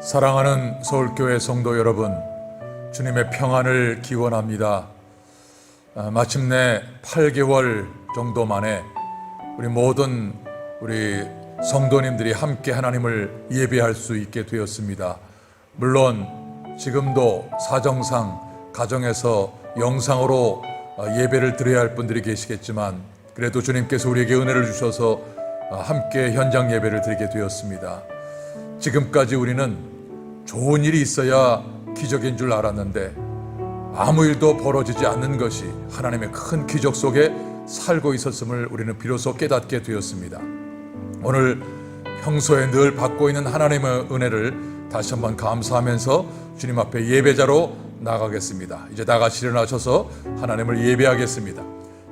사랑하는 서울교회 성도 여러분, 주님의 평안을 기원합니다. 마침내 8개월 정도 만에 우리 모든 성도님들이 함께 하나님을 예배할 수 있게 되었습니다. 물론 지금도 사정상 가정에서 영상으로 예배를 드려야 할 분들이 계시겠지만, 그래도 주님께서 우리에게 은혜를 주셔서 함께 현장 예배를 드리게 되었습니다. 지금까지 우리는 좋은 일이 있어야 기적인 줄 알았는데, 아무 일도 벌어지지 않는 것이 하나님의 큰 기적 속에 살고 있었음을 우리는 비로소 깨닫게 되었습니다. 오늘 평소에 늘 받고 있는 하나님의 은혜를 다시 한번 감사하면서 주님 앞에 예배자로 나가겠습니다. 이제 다 같이 일어나셔서 하나님을 예배하겠습니다.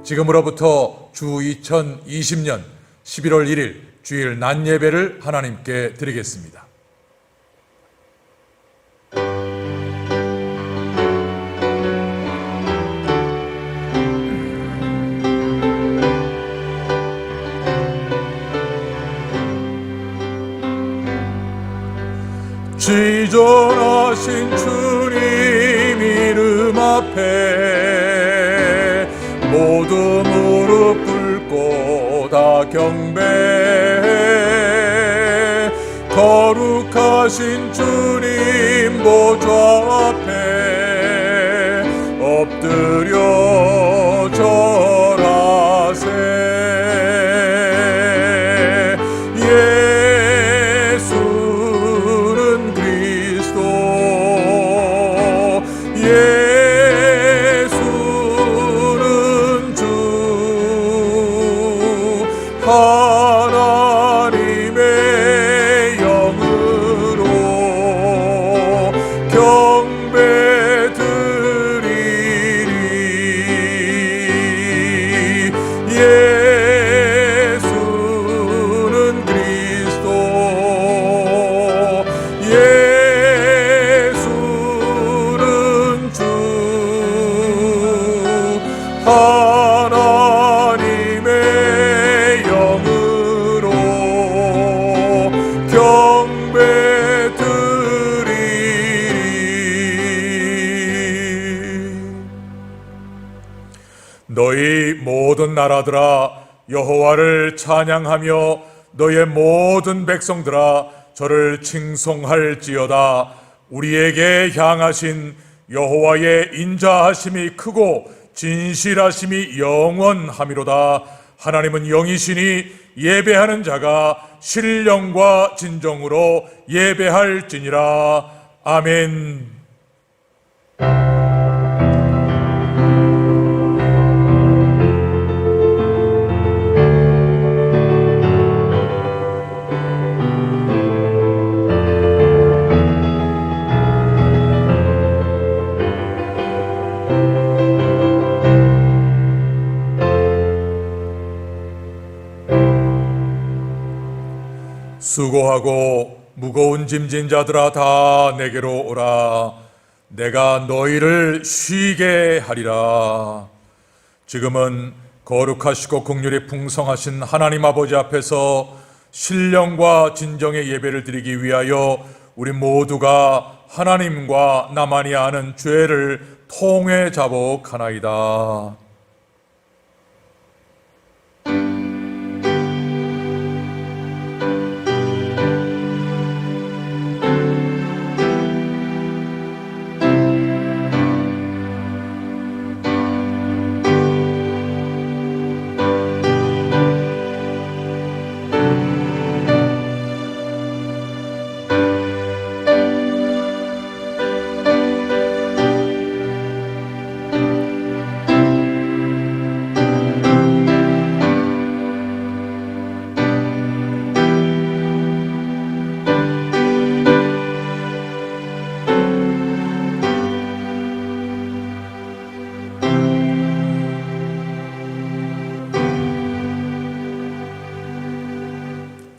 지금으로부터 주 2020년 11월 1일 주일 낮 예배를 하나님께 드리겠습니다. 지존하신 주님 이름 앞에 모두 무릎 꿇고 다 경배해. 거룩하신 주님 보좌 앞에 엎드려 절하세. 예수는 주, 하나님의 영으로 경배 드리리. 예수는 그리스도, 예수는 주, 하나님의 영으로 경배 드리리. 너희 모든 나라들아 여호와를 찬양하며 너희의 모든 백성들아 저를 칭송할지어다. 우리에게 향하신 여호와의 인자하심이 크고 진실하심이 영원함이로다. 하나님은 영이시니 예배하는 자가 신령과 진정으로 예배할지니라. 아멘. 수고하고 무거운 짐진 자들아 다 내게로 오라. 내가 너희를 쉬게 하리라. 지금은 거룩하시고 긍휼이 풍성하신 하나님 아버지 앞에서 신령과 진정의 예배를 드리기 위하여 우리 모두가 하나님과 나만이 아는 죄를 통회 자복하나이다.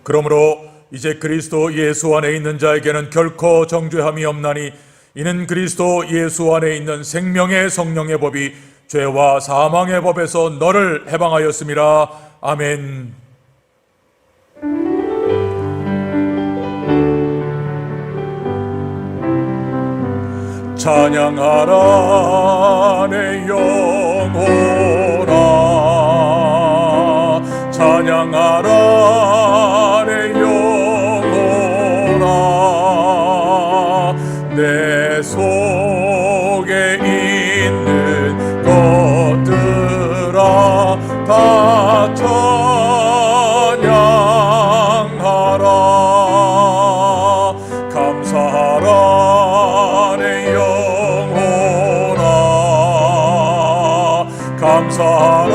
그러므로 이제 그리스도 예수 안에 있는 자에게는 결코 정죄함이 없나니, 이는 그리스도 예수 안에 있는 생명의 성령의 법이 죄와 사망의 법에서 너를 해방하였음이라. 아멘. 찬양하라 내 영혼아, 찬양하라 내 영혼아. 내 속에 있는 것들아 다 찬양하라. 감사하라 내 영혼아, 감사하라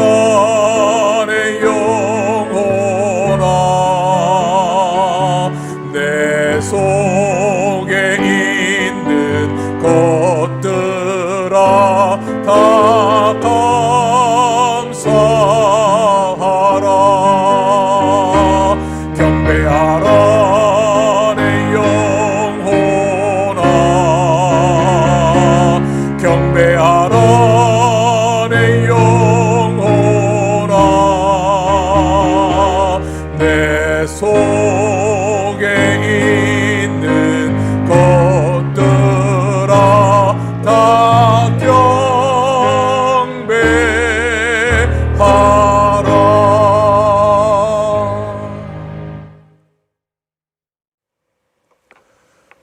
내 영혼아. 내 속에 있는 것들아 다 감사하라. 경배하라 내 영혼아, 경배하라 내 영혼아. 내 속에 있는 것들아 다 경배하라.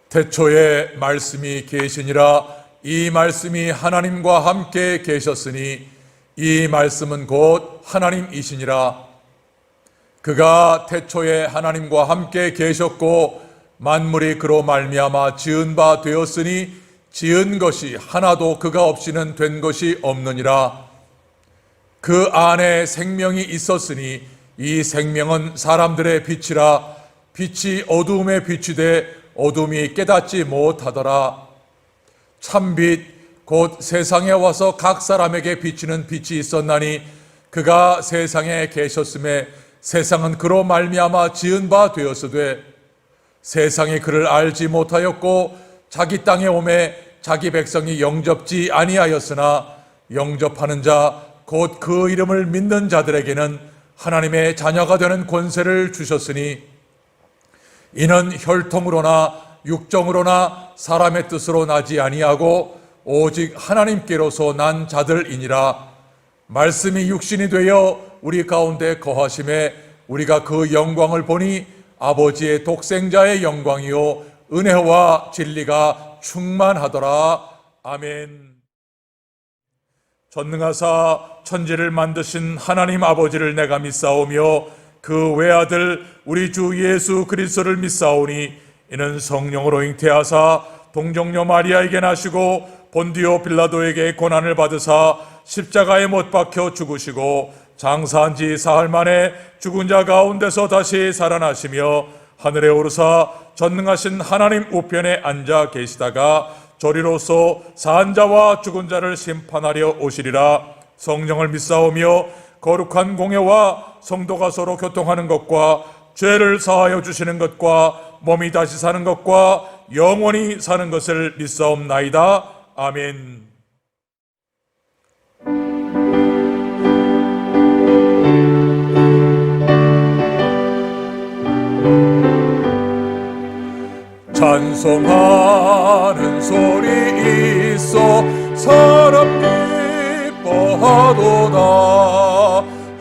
태초에 말씀이 계시니라. 이 말씀이 하나님과 함께 계셨으니 이 말씀은 곧 하나님이시니라. 그가 태초에 하나님과 함께 계셨고 만물이 그로 말미암아 지은 바 되었으니 지은 것이 하나도 그가 없이는 된 것이 없느니라. 그 안에 생명이 있었으니 이 생명은 사람들의 빛이라. 빛이 어두움에 비추되 어둠이 깨닫지 못하더라. 참빛 곧 세상에 와서 각 사람에게 비치는 빛이 있었나니 그가 세상에 계셨음에 세상은 그로 말미암아 지은 바 되었으되 세상이 그를 알지 못하였고 자기 땅에 오매 자기 백성이 영접지 아니하였으나 영접하는 자 곧 그 이름을 믿는 자들에게는 하나님의 자녀가 되는 권세를 주셨으니 이는 혈통으로나 육정으로나 사람의 뜻으로 나지 아니하고 오직 하나님께로서 난 자들이니라. 말씀이 육신이 되어 우리 가운데 거하심에 우리가 그 영광을 보니 아버지의 독생자의 영광이요 은혜와 진리가 충만하더라. 아멘. 전능하사 천지를 만드신 하나님 아버지를 내가 믿사오며 그 외아들 우리 주 예수 그리스도를 믿사오니 이는 성령으로 잉태하사 동정녀 마리아에게 나시고 본디오 빌라도에게 고난을 받으사 십자가에 못 박혀 죽으시고 장사한 지 사흘 만에 죽은 자 가운데서 다시 살아나시며 하늘에 오르사 전능하신 하나님 우편에 앉아 계시다가 저리로서 산 자와 죽은 자를 심판하려 오시리라. 성령을 믿사오며 거룩한 공예와 성도가 서로 교통하는 것과 죄를 사하여 주시는 것과 몸이 다시 사는 것과 영원히 사는 것을 믿사옵나이다. 아멘. 찬송하는 소리 있어 사람 기뻐하도다.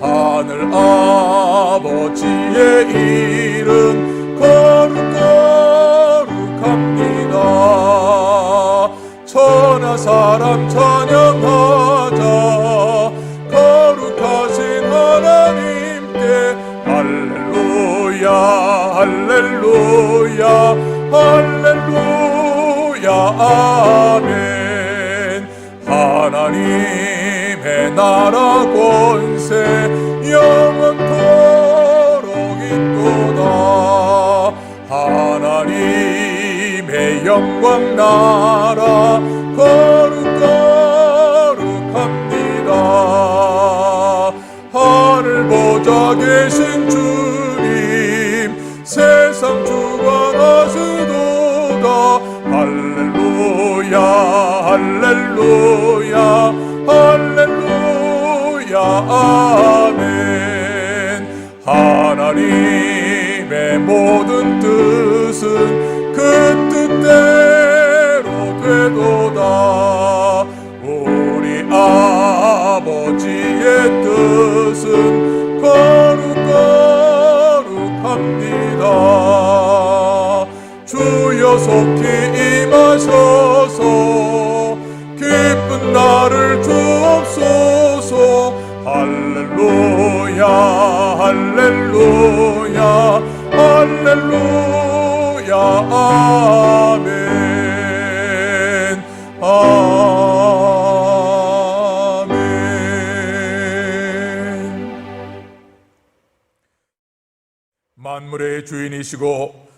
하늘 아버지의 이름 거룩거룩합니다. 천하 사람 찬양하자. 거룩하신 하나님께 할렐루야 할렐루야 할렐루야 아멘. 하나님의 나라 권세 영원토록 있도다. 하나님의 영광 나라 거룩거룩합니다. 하늘 보좌 계신 주님 세상 주관하시도다. 할렐루야 할렐루야 할렐루야 아멘. 하나님의 모든 뜻은 그 뜻대로 되도다. 주여 속히 임하셔서 기쁜 날을 주옵소서. 할렐루야 할렐루야 할렐루야 아멘 아멘. 만물의 주인이시고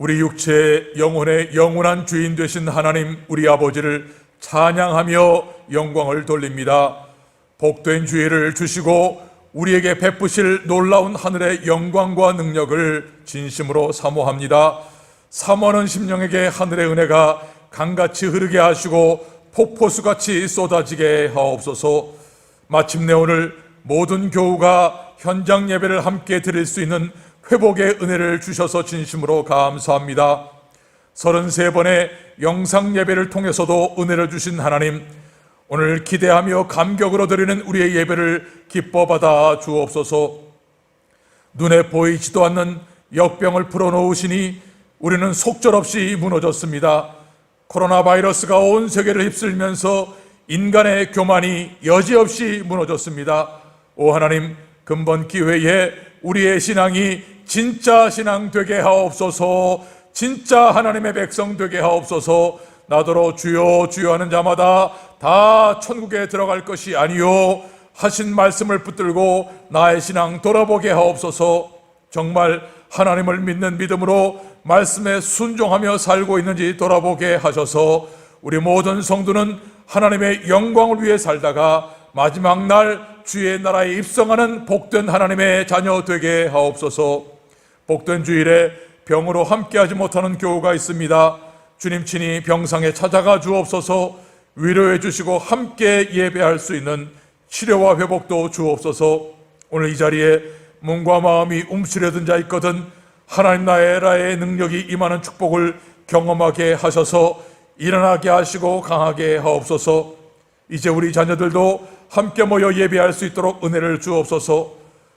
우리 육체 영혼의 영원한 주인 되신 하나님 우리 아버지를 찬양하며 영광을 돌립니다. 복된 주의를 주시고 우리에게 베푸실 놀라운 하늘의 영광과 능력을 진심으로 사모합니다. 사모하는 심령에게 하늘의 은혜가 강같이 흐르게 하시고 폭포수같이 쏟아지게 하옵소서. 마침내 오늘 모든 교우가 현장 예배를 함께 드릴 수 있는 회복의 은혜를 주셔서 진심으로 감사합니다. 33번의 영상 예배를 통해서도 은혜를 주신 하나님, 오늘 기대하며 감격으로 드리는 우리의 예배를 기뻐 받아 주옵소서. 눈에 보이지도 않는 역병을 풀어놓으시니 우리는 속절없이 무너졌습니다. 코로나 바이러스가 온 세계를 휩쓸면서 인간의 교만이 여지없이 무너졌습니다. 오 하나님, 금번 기회에 우리의 신앙이 진짜 신앙 되게 하옵소서. 진짜 하나님의 백성 되게 하옵소서. 나더러 주여 주여 하는 자마다 다 천국에 들어갈 것이 아니요 하신 말씀을 붙들고 나의 신앙 돌아보게 하옵소서. 정말 하나님을 믿는 믿음으로 말씀에 순종하며 살고 있는지 돌아보게 하셔서 우리 모든 성도는 하나님의 영광을 위해 살다가 마지막 날 주의 나라에 입성하는 복된 하나님의 자녀 되게 하옵소서. 복된 주일에 병으로 함께하지 못하는 교우가 있습니다. 주님 친히 병상에 찾아가 주옵소서. 위로해 주시고 함께 예배할 수 있는 치료와 회복도 주옵소서. 오늘 이 자리에 몸과 마음이 움츠려든 자 있거든 하나님 나라의 능력이 임하는 축복을 경험하게 하셔서 일어나게 하시고 강하게 하옵소서. 이제 우리 자녀들도 함께 모여 예배할 수 있도록 은혜를 주옵소서.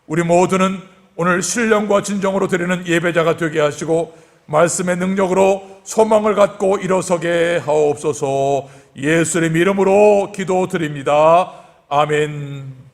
우리 모두는 오늘 신령과 진정으로 드리는 예배자가 되게 하시고 말씀의 능력으로 소망을 갖고 일어서게 하옵소서. 예수님 이름으로 기도드립니다. 아멘.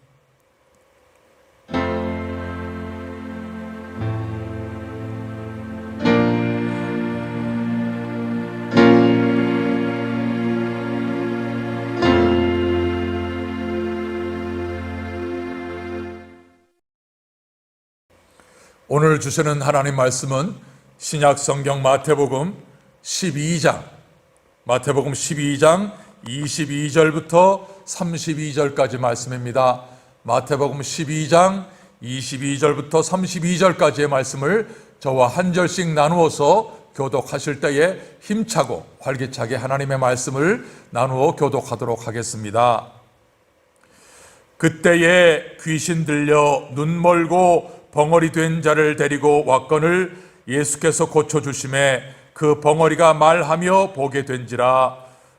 오늘 주시는 하나님 말씀은 신약 성경 마태복음 12장 22절부터 32절까지 말씀입니다. 마태복음 12장 22절부터 32절까지의 말씀을 저와 한 절씩 나누어서 교독하실 때에 힘차고 활기차게 하나님의 말씀을 나누어 교독하도록 하겠습니다. 그때에 귀신 들려 눈 멀고 벙어리 된 자를 데리고 왔거늘 예수께서 고쳐주심에 그 벙어리가 말하며 보게 된지라.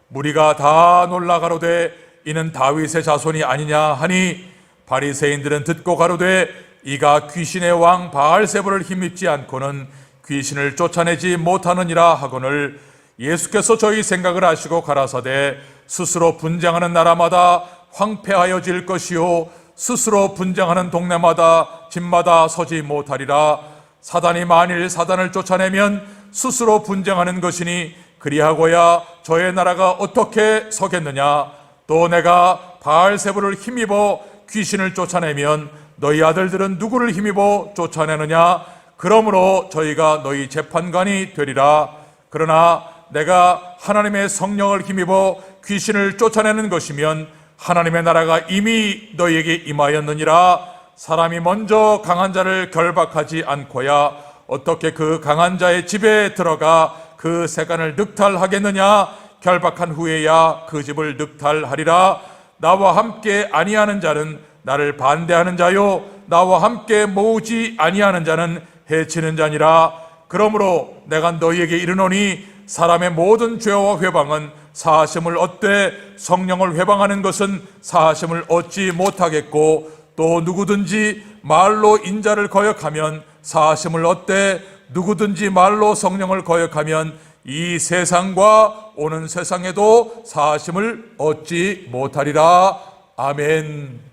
무리가 다 놀라 가로되 이는 다윗의 자손이 아니냐 하니 바리새인들은 듣고 가로되 이가 귀신의 왕 바알세불을 힘입지 않고는 귀신을 쫓아내지 못하느니라 하거늘 예수께서 저희 생각을 아시고 가라사대 스스로 분쟁하는 나라마다 황폐하여질 것이요 스스로 분쟁하는 동네마다 집마다 서지 못하리라. 사단이 만일 사단을 쫓아내면 스스로 분쟁하는 것이니 그리하고야 저의 나라가 어떻게 서겠느냐. 또 내가 바알세불을 힘입어 귀신을 쫓아내면 너희 아들들은 누구를 힘입어 쫓아내느냐. 그러므로 저희가 너희 재판관이 되리라. 그러나 내가 하나님의 성령을 힘입어 귀신을 쫓아내는 것이면 하나님의 나라가 이미 너희에게 임하였느니라. 사람이 먼저 강한 자를 결박하지 않고야 어떻게 그 강한 자의 집에 들어가 그 세간을 늑탈하겠느냐. 결박한 후에야 그 집을 늑탈하리라. 나와 함께 아니하는 자는 나를 반대하는 자요 나와 함께 모으지 아니하는 자는 해치는 자니라. 그러므로 내가 너희에게 이르노니 사람의 모든 죄와 회방은 사하심을 얻되 성령을 회방하는 것은 사하심을 얻지 못하겠고 또 누구든지 말로 인자를 거역하면 사하심을 얻되 누구든지 말로 성령을 거역하면 이 세상과 오는 세상에도 사하심을 얻지 못하리라. 아멘.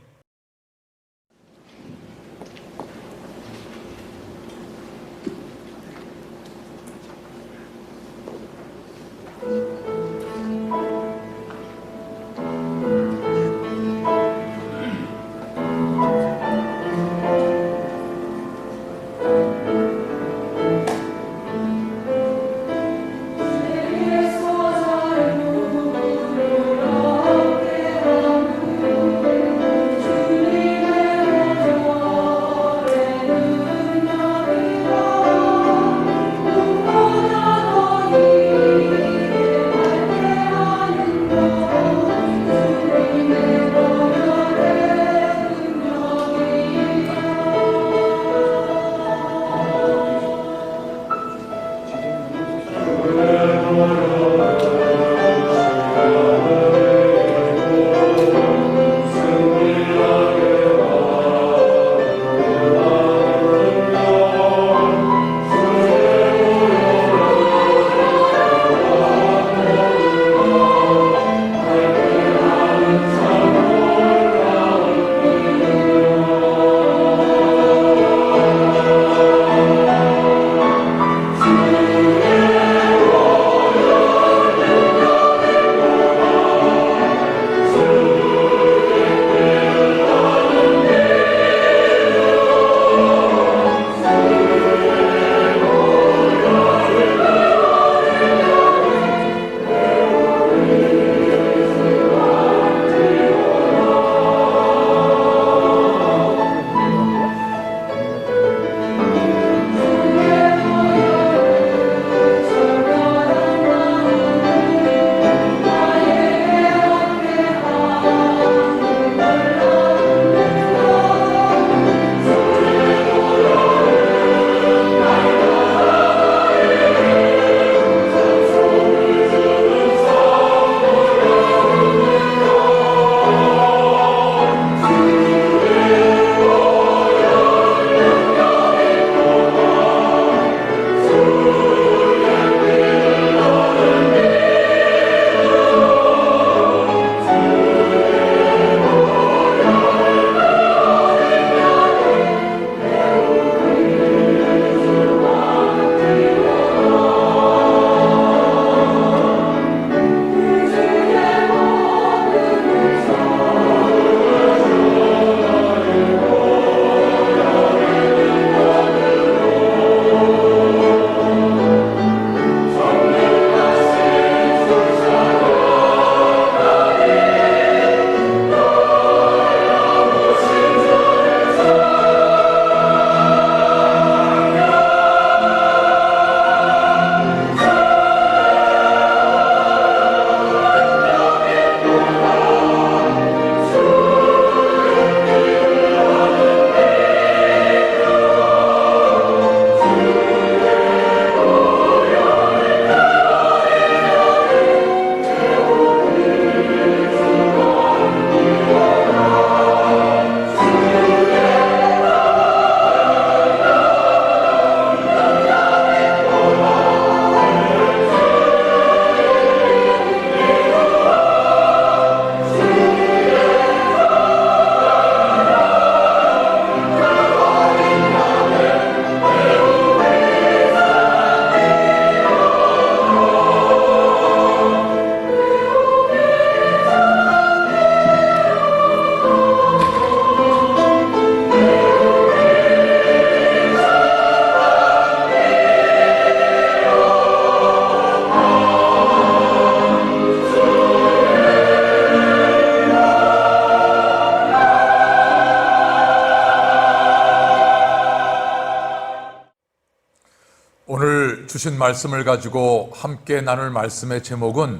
주신 말씀을 가지고 함께 나눌 말씀의 제목은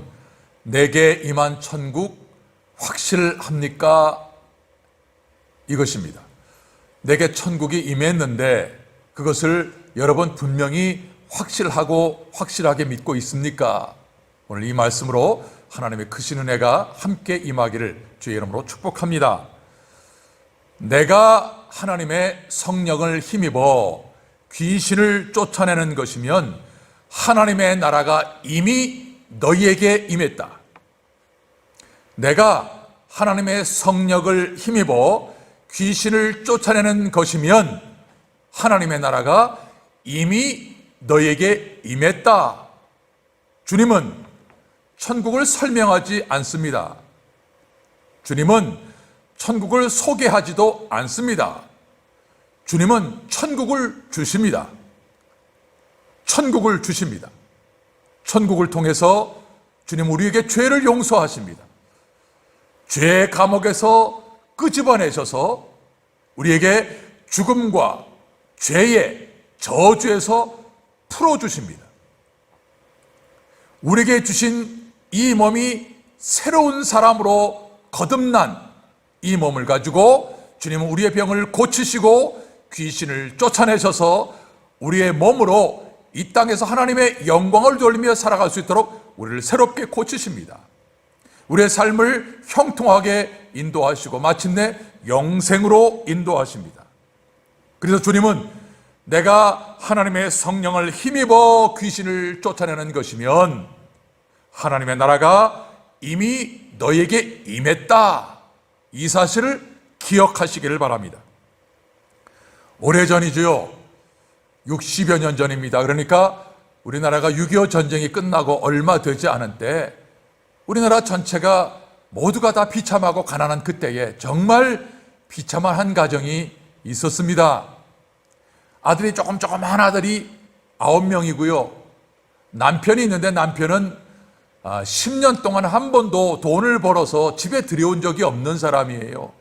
내게 임한 천국 확실합니까? 이것입니다. 내게 천국이 임했는데 그것을 여러분 분명히 확실하고 확실하게 믿고 있습니까? 오늘 이 말씀으로 하나님의 크신 은혜가 함께 임하기를 주의 이름으로 축복합니다. 내가 하나님의 성령을 힘입어 귀신을 쫓아내는 것이면 하나님의 나라가 이미 너희에게 임했다. 내가 하나님의 성령을 힘입어 귀신을 쫓아내는 것이면 하나님의 나라가 이미 너희에게 임했다. 주님은 천국을 설명하지 않습니다. 주님은 천국을 소개하지도 않습니다. 주님은 천국을 주십니다. 천국을 주십니다. 천국을 통해서 주님 우리에게 죄를 용서하십니다. 죄의 감옥에서 끄집어내셔서 우리에게 죽음과 죄의 저주에서 풀어주십니다. 우리에게 주신 이 몸이 새로운 사람으로 거듭난 이 몸을 가지고 주님은 우리의 병을 고치시고 귀신을 쫓아내셔서 우리의 몸으로 이 땅에서 하나님의 영광을 돌리며 살아갈 수 있도록 우리를 새롭게 고치십니다. 우리의 삶을 형통하게 인도하시고 마침내 영생으로 인도하십니다. 그래서 주님은 내가 하나님의 성령을 힘입어 귀신을 쫓아내는 것이면 하나님의 나라가 이미 너에게 임했다. 이 사실을 기억하시기를 바랍니다. 오래전이죠. 60여 년 전입니다. 그러니까 우리나라가 6.25 전쟁이 끝나고 얼마 되지 않은 때 우리나라 전체가 모두가 다 비참하고 가난한 그때에 정말 비참한 한 가정이 있었습니다. 아들이 조그만 아들이 9명이고요. 남편이 있는데 남편은 10년 동안 한 번도 돈을 벌어서 집에 들여온 적이 없는 사람이에요.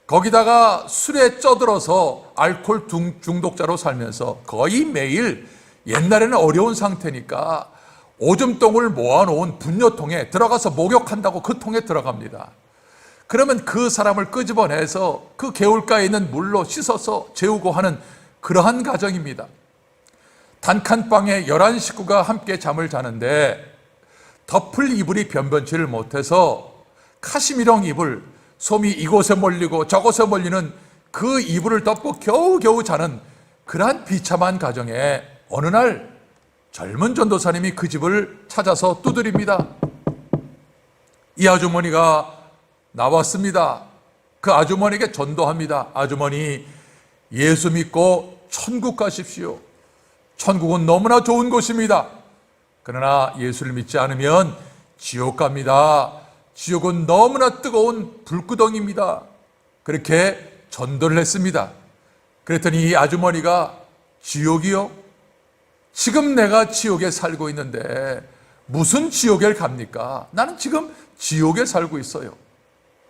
거기다가 술에 쪄들어서 알코올 중독자로 살면서 거의 매일, 옛날에는 어려운 상태니까 오줌똥을 모아놓은 분뇨통에 들어가서 목욕한다고 그 통에 들어갑니다. 그러면 그 사람을 끄집어내서 그 개울가에 있는 물로 씻어서 재우고 하는 그러한 가정입니다. 단칸방에 11식구가 함께 잠을 자는데 덮을 이불이 변변치를 못해서 카시미령 이불, 솜이 이곳에 몰리고 저곳에 몰리는 그 이불을 덮고 겨우겨우 자는 그러한 비참한 가정에 어느 날 젊은 전도사님이 그 집을 찾아서 두드립니다. 이 아주머니가 나왔습니다. 그 아주머니에게 전도합니다. 아주머니, 예수 믿고 천국 가십시오. 천국은 너무나 좋은 곳입니다. 그러나 예수를 믿지 않으면 지옥 갑니다. 지옥은 너무나 뜨거운 불구덩이입니다. 그렇게 전도를 했습니다. 그랬더니 이 아주머니가 지옥이요? 지금 내가 지옥에 살고 있는데 무슨 지옥에 갑니까? 나는 지금 지옥에 살고 있어요.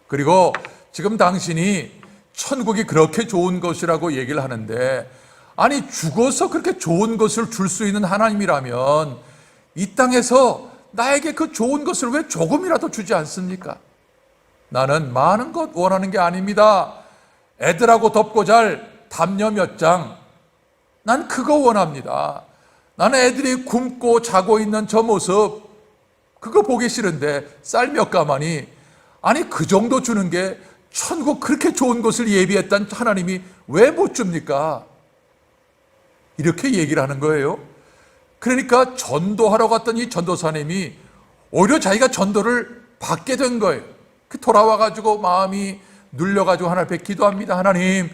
그리고 지금 당신이 천국이 그렇게 좋은 것이라고 얘기를 하는데, 아니 죽어서 그렇게 좋은 것을 줄 수 있는 하나님이라면 이 땅에서 나에게 그 좋은 것을 왜 조금이라도 주지 않습니까? 나는 많은 것 원하는 게 아닙니다. 애들하고 덮고 잘 담요 몇 장, 난 그거 원합니다. 나는 애들이 굶고 자고 있는 저 모습, 그거 보기 싫은데 쌀 몇 가마니, 아니 그 정도 주는 게 천국 그렇게 좋은 것을 예비했던 하나님이 왜 못 줍니까? 이렇게 얘기를 하는 거예요. 그러니까 전도하러 갔던 이 전도사님이 오히려 자기가 전도를 받게 된 거예요. 그 돌아와가지고 마음이 눌려가지고 하나님 앞에 기도합니다. 하나님,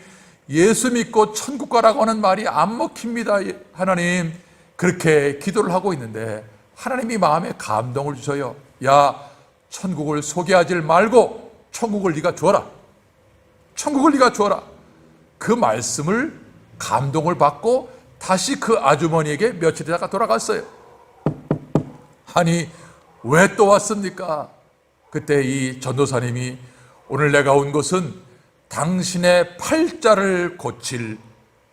예수 믿고 천국 가라고 하는 말이 안 먹힙니다. 하나님, 그렇게 기도를 하고 있는데 하나님이 마음에 감동을 주셔요. 야, 천국을 소개하지 말고 천국을 네가 주어라. 천국을 네가 주어라. 그 말씀을 감동을 받고 다시 그 아주머니에게 며칠 있다가 돌아갔어요. 아니, 왜 또 왔습니까? 그때 이 전도사님이, 오늘 내가 온 것은 당신의 팔자를 고칠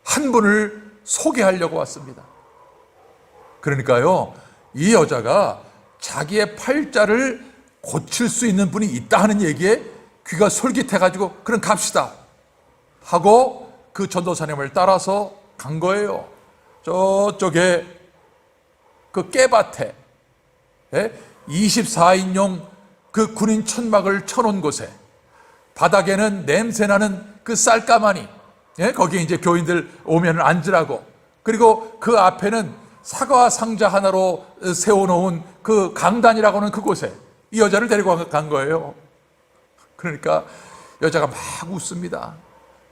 한 분을 소개하려고 왔습니다. 그러니까요, 이 여자가 자기의 팔자를 고칠 수 있는 분이 있다 하는 얘기에 귀가 솔깃해가지고 그럼 갑시다 하고 그 전도사님을 따라서 간 거예요. 저쪽에 그 깨밭에 24인용 그 군인 천막을 쳐놓은 곳에 바닥에는 냄새나는 그 쌀가마니, 거기에 이제 교인들 오면 앉으라고, 그리고 그 앞에는 사과 상자 하나로 세워놓은 그 강단이라고 하는 그곳에 이 여자를 데리고 간 거예요. 그러니까 여자가 막 웃습니다.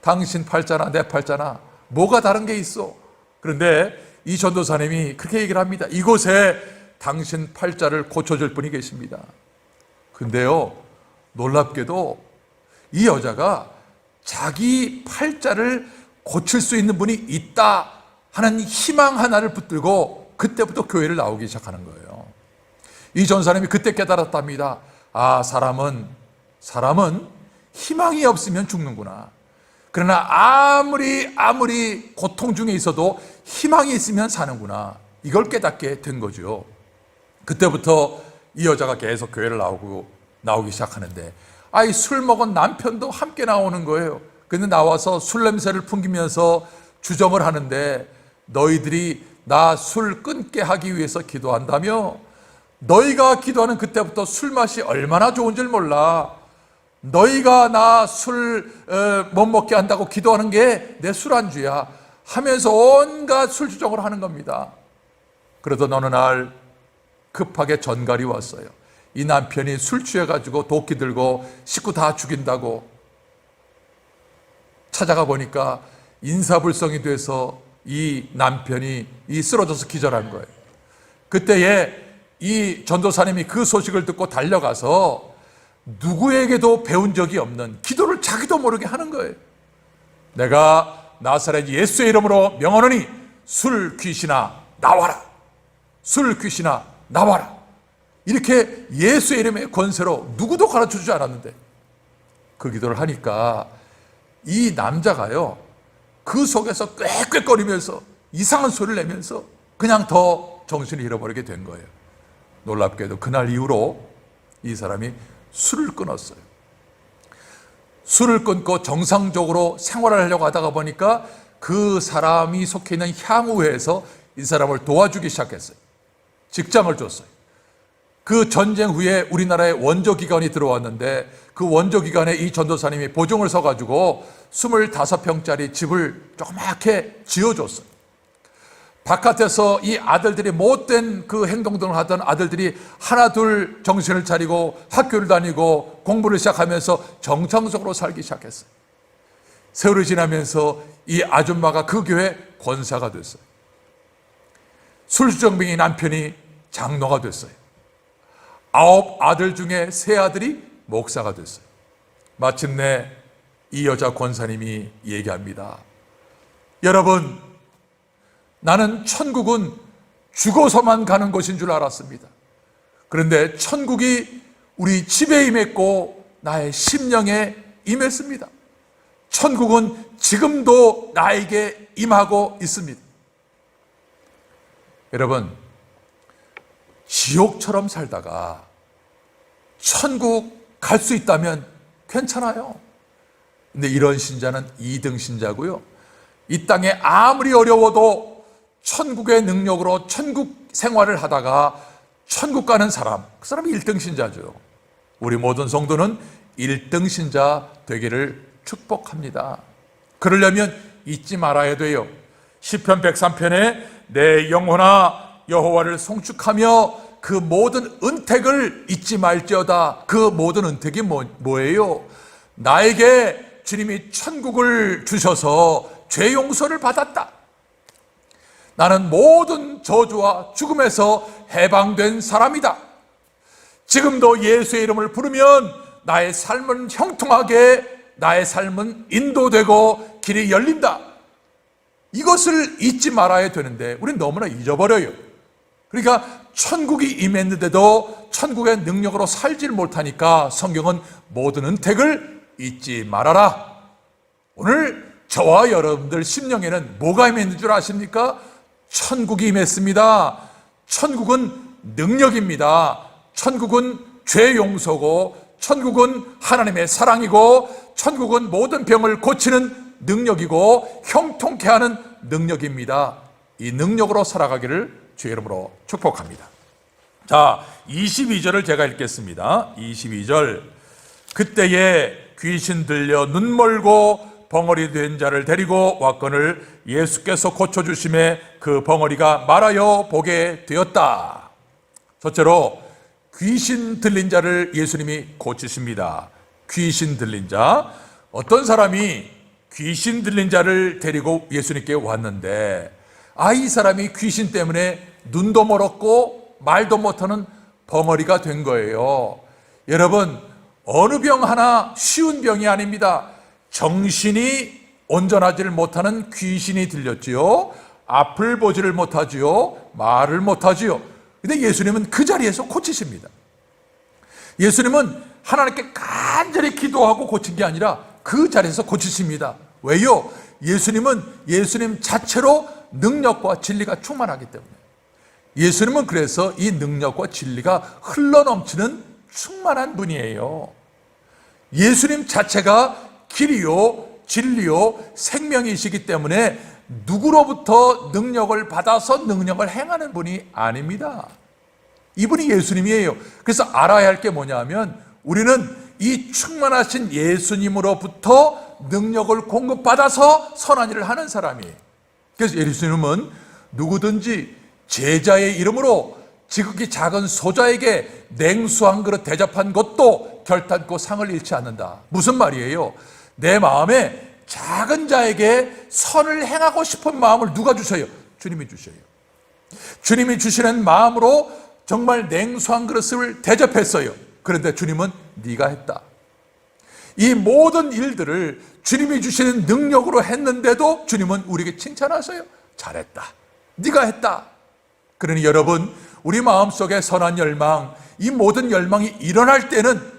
당신 팔자나 내 팔자나 뭐가 다른 게 있어? 그런데 이 전도사님이 그렇게 얘기를 합니다. 이곳에 당신 팔자를 고쳐줄 분이 계십니다. 근데요, 놀랍게도 이 여자가 자기 팔자를 고칠 수 있는 분이 있다 하는 희망 하나를 붙들고 그때부터 교회를 나오기 시작하는 거예요. 이 전사님이 그때 깨달았답니다. 아, 사람은 희망이 없으면 죽는구나. 그러나 아무리 고통 중에 있어도 희망이 있으면 사는구나. 이걸 깨닫게 된 거죠. 그때부터 이 여자가 계속 교회를 나오기 시작하는데, 술 먹은 남편도 함께 나오는 거예요. 근데 나와서 술 냄새를 풍기면서 주정을 하는데, 너희들이 나 술 끊게 하기 위해서 기도한다며? 너희가 기도하는 그때부터 술 맛이 얼마나 좋은 줄 몰라. 너희가 나 술 못 먹게 한다고 기도하는 게 내 술안주야 하면서 온갖 술 주정을 하는 겁니다. 그러던 어느 날 급하게 전갈이 왔어요. 이 남편이 술 취해가지고 도끼 들고 식구 다 죽인다고. 찾아가 보니까 인사불성이 돼서 이 남편이 쓰러져서 기절한 거예요. 그때에 이 전도사님이 그 소식을 듣고 달려가서 누구에게도 배운 적이 없는 기도를 자기도 모르게 하는 거예요. 내가 나사렛 예수의 이름으로 명하노니 술 귀신아 나와라. 술 귀신아 나와라. 이렇게 예수의 이름의 권세로 누구도 가르쳐주지 않았는데 그 기도를 하니까 이 남자가요, 그 속에서 꾀꾀거리면서 이상한 소리를 내면서 그냥 더 정신을 잃어버리게 된 거예요. 놀랍게도 그날 이후로 이 사람이 술을 끊었어요. 술을 끊고 정상적으로 생활을 하려고 하다가 보니까 그 사람이 속해 있는 향후회에서 이 사람을 도와주기 시작했어요. 직장을 줬어요. 그 전쟁 후에 우리나라에 원조기관이 들어왔는데 그 원조기관에 이 전도사님이 보증을 서가지고 25평짜리 집을 조그맣게 지어줬어요. 바깥에서 이 아들들이 못된 그 행동들을 하던 아들들이 하나 둘 정신을 차리고 학교를 다니고 공부를 시작하면서 정상적으로 살기 시작했어요. 세월이 지나면서 이 아줌마가 그 교회 권사가 됐어요. 술주정뱅이 남편이 장로가 됐어요. 9 아들 중에 3 아들이 목사가 됐어요. 마침내 이 여자 권사님이 얘기합니다. 여러분, 나는 천국은 죽어서만 가는 곳인 줄 알았습니다. 그런데 천국이 우리 집에 임했고 나의 심령에 임했습니다. 천국은 지금도 나에게 임하고 있습니다. 여러분, 지옥처럼 살다가 천국 갈 수 있다면 괜찮아요. 근데 이런 신자는 2등 신자고요. 이 땅에 아무리 어려워도 천국의 능력으로 천국 생활을 하다가 천국 가는 사람, 그 사람이 1등 신자죠. 우리 모든 성도는 1등 신자 되기를 축복합니다. 그러려면 잊지 말아야 돼요. 시편 103편에 내 영혼아 여호와를 송축하며 그 모든 은택을 잊지 말지어다. 그 모든 은택이 뭐예요? 나에게 주님이 천국을 주셔서 죄 용서를 받았다. 나는 모든 저주와 죽음에서 해방된 사람이다. 지금도 예수의 이름을 부르면 나의 삶은 형통하게, 나의 삶은 인도되고 길이 열린다. 이것을 잊지 말아야 되는데 우리는 너무나 잊어버려요. 그러니까 천국이 임했는데도 천국의 능력으로 살지를 못하니까 성경은 모든 은택을 잊지 말아라. 오늘 저와 여러분들 심령에는 뭐가 임했는 줄 아십니까? 천국이 임했습니다. 천국은 능력입니다. 천국은 죄 용서고, 천국은 하나님의 사랑이고, 천국은 모든 병을 고치는 능력이고 형통케 하는 능력입니다. 이 능력으로 살아가기를 주의 이름으로 축복합니다. 자, 22절을 제가 읽겠습니다. 22절. 그때에 귀신 들려 눈 멀고 벙어리 된 자를 데리고 왔거늘 예수께서 고쳐주심에 그 벙어리가 말하여 보게 되었다. 첫째로 귀신 들린 자를 예수님이 고치십니다. 귀신 들린 자, 어떤 사람이 귀신 들린 자를 데리고 예수님께 왔는데 이 사람이 귀신 때문에 눈도 멀었고 말도 못하는 벙어리가 된 거예요. 여러분, 어느 병 하나 쉬운 병이 아닙니다. 정신이 온전하지를 못하는 귀신이 들렸지요. 앞을 보지를 못하지요. 말을 못하지요. 근데 예수님은 그 자리에서 고치십니다. 예수님은 하나님께 간절히 기도하고 고친 게 아니라 그 자리에서 고치십니다. 왜요? 예수님은 예수님 자체로 능력과 진리가 충만하기 때문에. 예수님은 그래서 이 능력과 진리가 흘러넘치는 충만한 분이에요. 예수님 자체가 길이요, 진리요, 생명이시기 때문에 누구로부터 능력을 받아서 능력을 행하는 분이 아닙니다. 이분이 예수님이에요. 그래서 알아야 할 게 뭐냐면 우리는 이 충만하신 예수님으로부터 능력을 공급받아서 선한 일을 하는 사람이에요. 그래서 예수님은 누구든지 제자의 이름으로 지극히 작은 소자에게 냉수 한 그릇 대접한 것도 결단코 상을 잃지 않는다. 무슨 말이에요? 내 마음에 작은 자에게 선을 행하고 싶은 마음을 누가 주셔요? 주님이 주셔요. 주님이 주시는 마음으로 정말 냉수 한 그릇을 대접했어요. 그런데 주님은 네가 했다. 이 모든 일들을 주님이 주시는 능력으로 했는데도 주님은 우리에게 칭찬하세요. 잘했다. 네가 했다. 그러니 여러분, 우리 마음속에 선한 열망, 이 모든 열망이 일어날 때는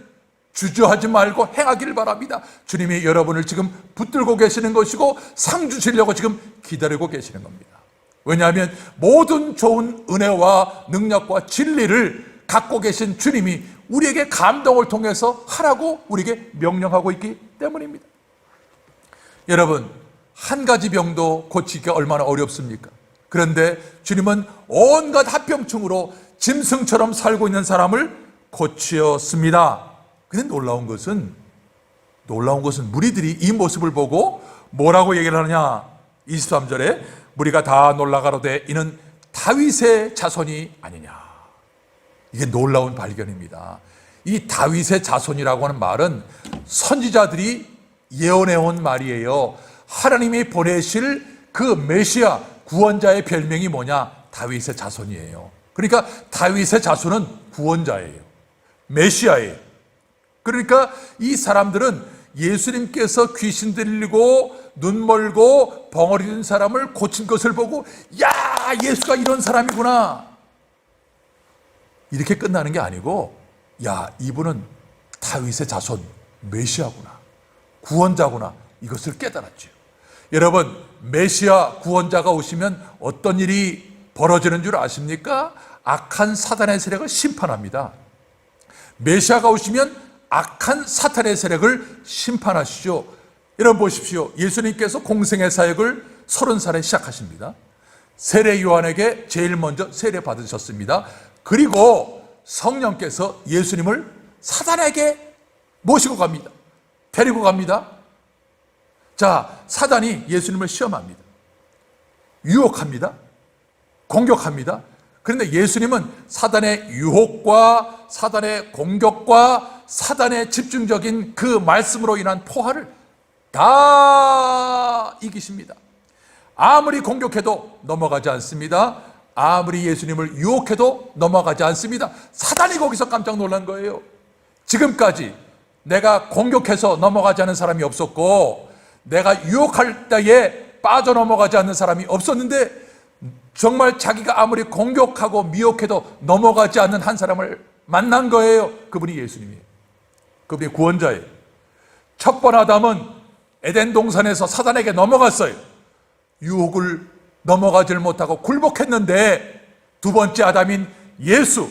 주저하지 말고 행하기를 바랍니다. 주님이 여러분을 지금 붙들고 계시는 것이고 상 주시려고 지금 기다리고 계시는 겁니다. 왜냐하면 모든 좋은 은혜와 능력과 진리를 갖고 계신 주님이 우리에게 감동을 통해서 하라고 우리에게 명령하고 있기 때문입니다. 여러분, 한 가지 병도 고치기가 얼마나 어렵습니까? 그런데 주님은 온갖 합병증으로 짐승처럼 살고 있는 사람을 고치었습니다. 근데 놀라운 것은 무리들이 이 모습을 보고 뭐라고 얘기를 하느냐? 23절에 무리가 다 놀라가로되 이는 다윗의 자손이 아니냐. 이게 놀라운 발견입니다. 이 다윗의 자손이라고 하는 말은 선지자들이 예언해온 말이에요. 하나님이 보내실 그 메시아 구원자의 별명이 뭐냐? 다윗의 자손이에요. 그러니까 다윗의 자손은 구원자예요. 메시아예요. 그러니까 이 사람들은 예수님께서 귀신 들리고 눈 멀고 벙어리 든 사람을 고친 것을 보고 야, 예수가 이런 사람이구나, 이렇게 끝나는 게 아니고 야, 이분은 다윗의 자손 메시아구나, 구원자구나, 이것을 깨달았죠. 여러분, 메시아 구원자가 오시면 어떤 일이 벌어지는 줄 아십니까? 악한 사단의 세력을 심판합니다. 메시아가 오시면 악한 사탄의 세력을 심판하시죠. 여러분 보십시오. 예수님께서 공생의 사역을 30살에 시작하십니다. 세례 요한에게 제일 먼저 세례 받으셨습니다. 그리고 성령께서 예수님을 사단에게 모시고 갑니다. 데리고 갑니다. 자, 사단이 예수님을 시험합니다. 유혹합니다. 공격합니다. 그런데 예수님은 사단의 유혹과 사단의 공격과 사단의 집중적인 그 말씀으로 인한 포화를 다 이기십니다. 아무리 공격해도 넘어가지 않습니다. 아무리 예수님을 유혹해도 넘어가지 않습니다. 사단이 거기서 깜짝 놀란 거예요. 지금까지 내가 공격해서 넘어가지 않은 사람이 없었고 내가 유혹할 때에 빠져넘어가지 않는 사람이 없었는데 정말 자기가 아무리 공격하고 미혹해도 넘어가지 않는 한 사람을 만난 거예요. 그분이 예수님이에요. 그분이 구원자예요. 첫 번 아담은 에덴 동산에서 사단에게 넘어갔어요. 유혹을 넘어가지를 못하고 굴복했는데 두 번째 아담인 예수,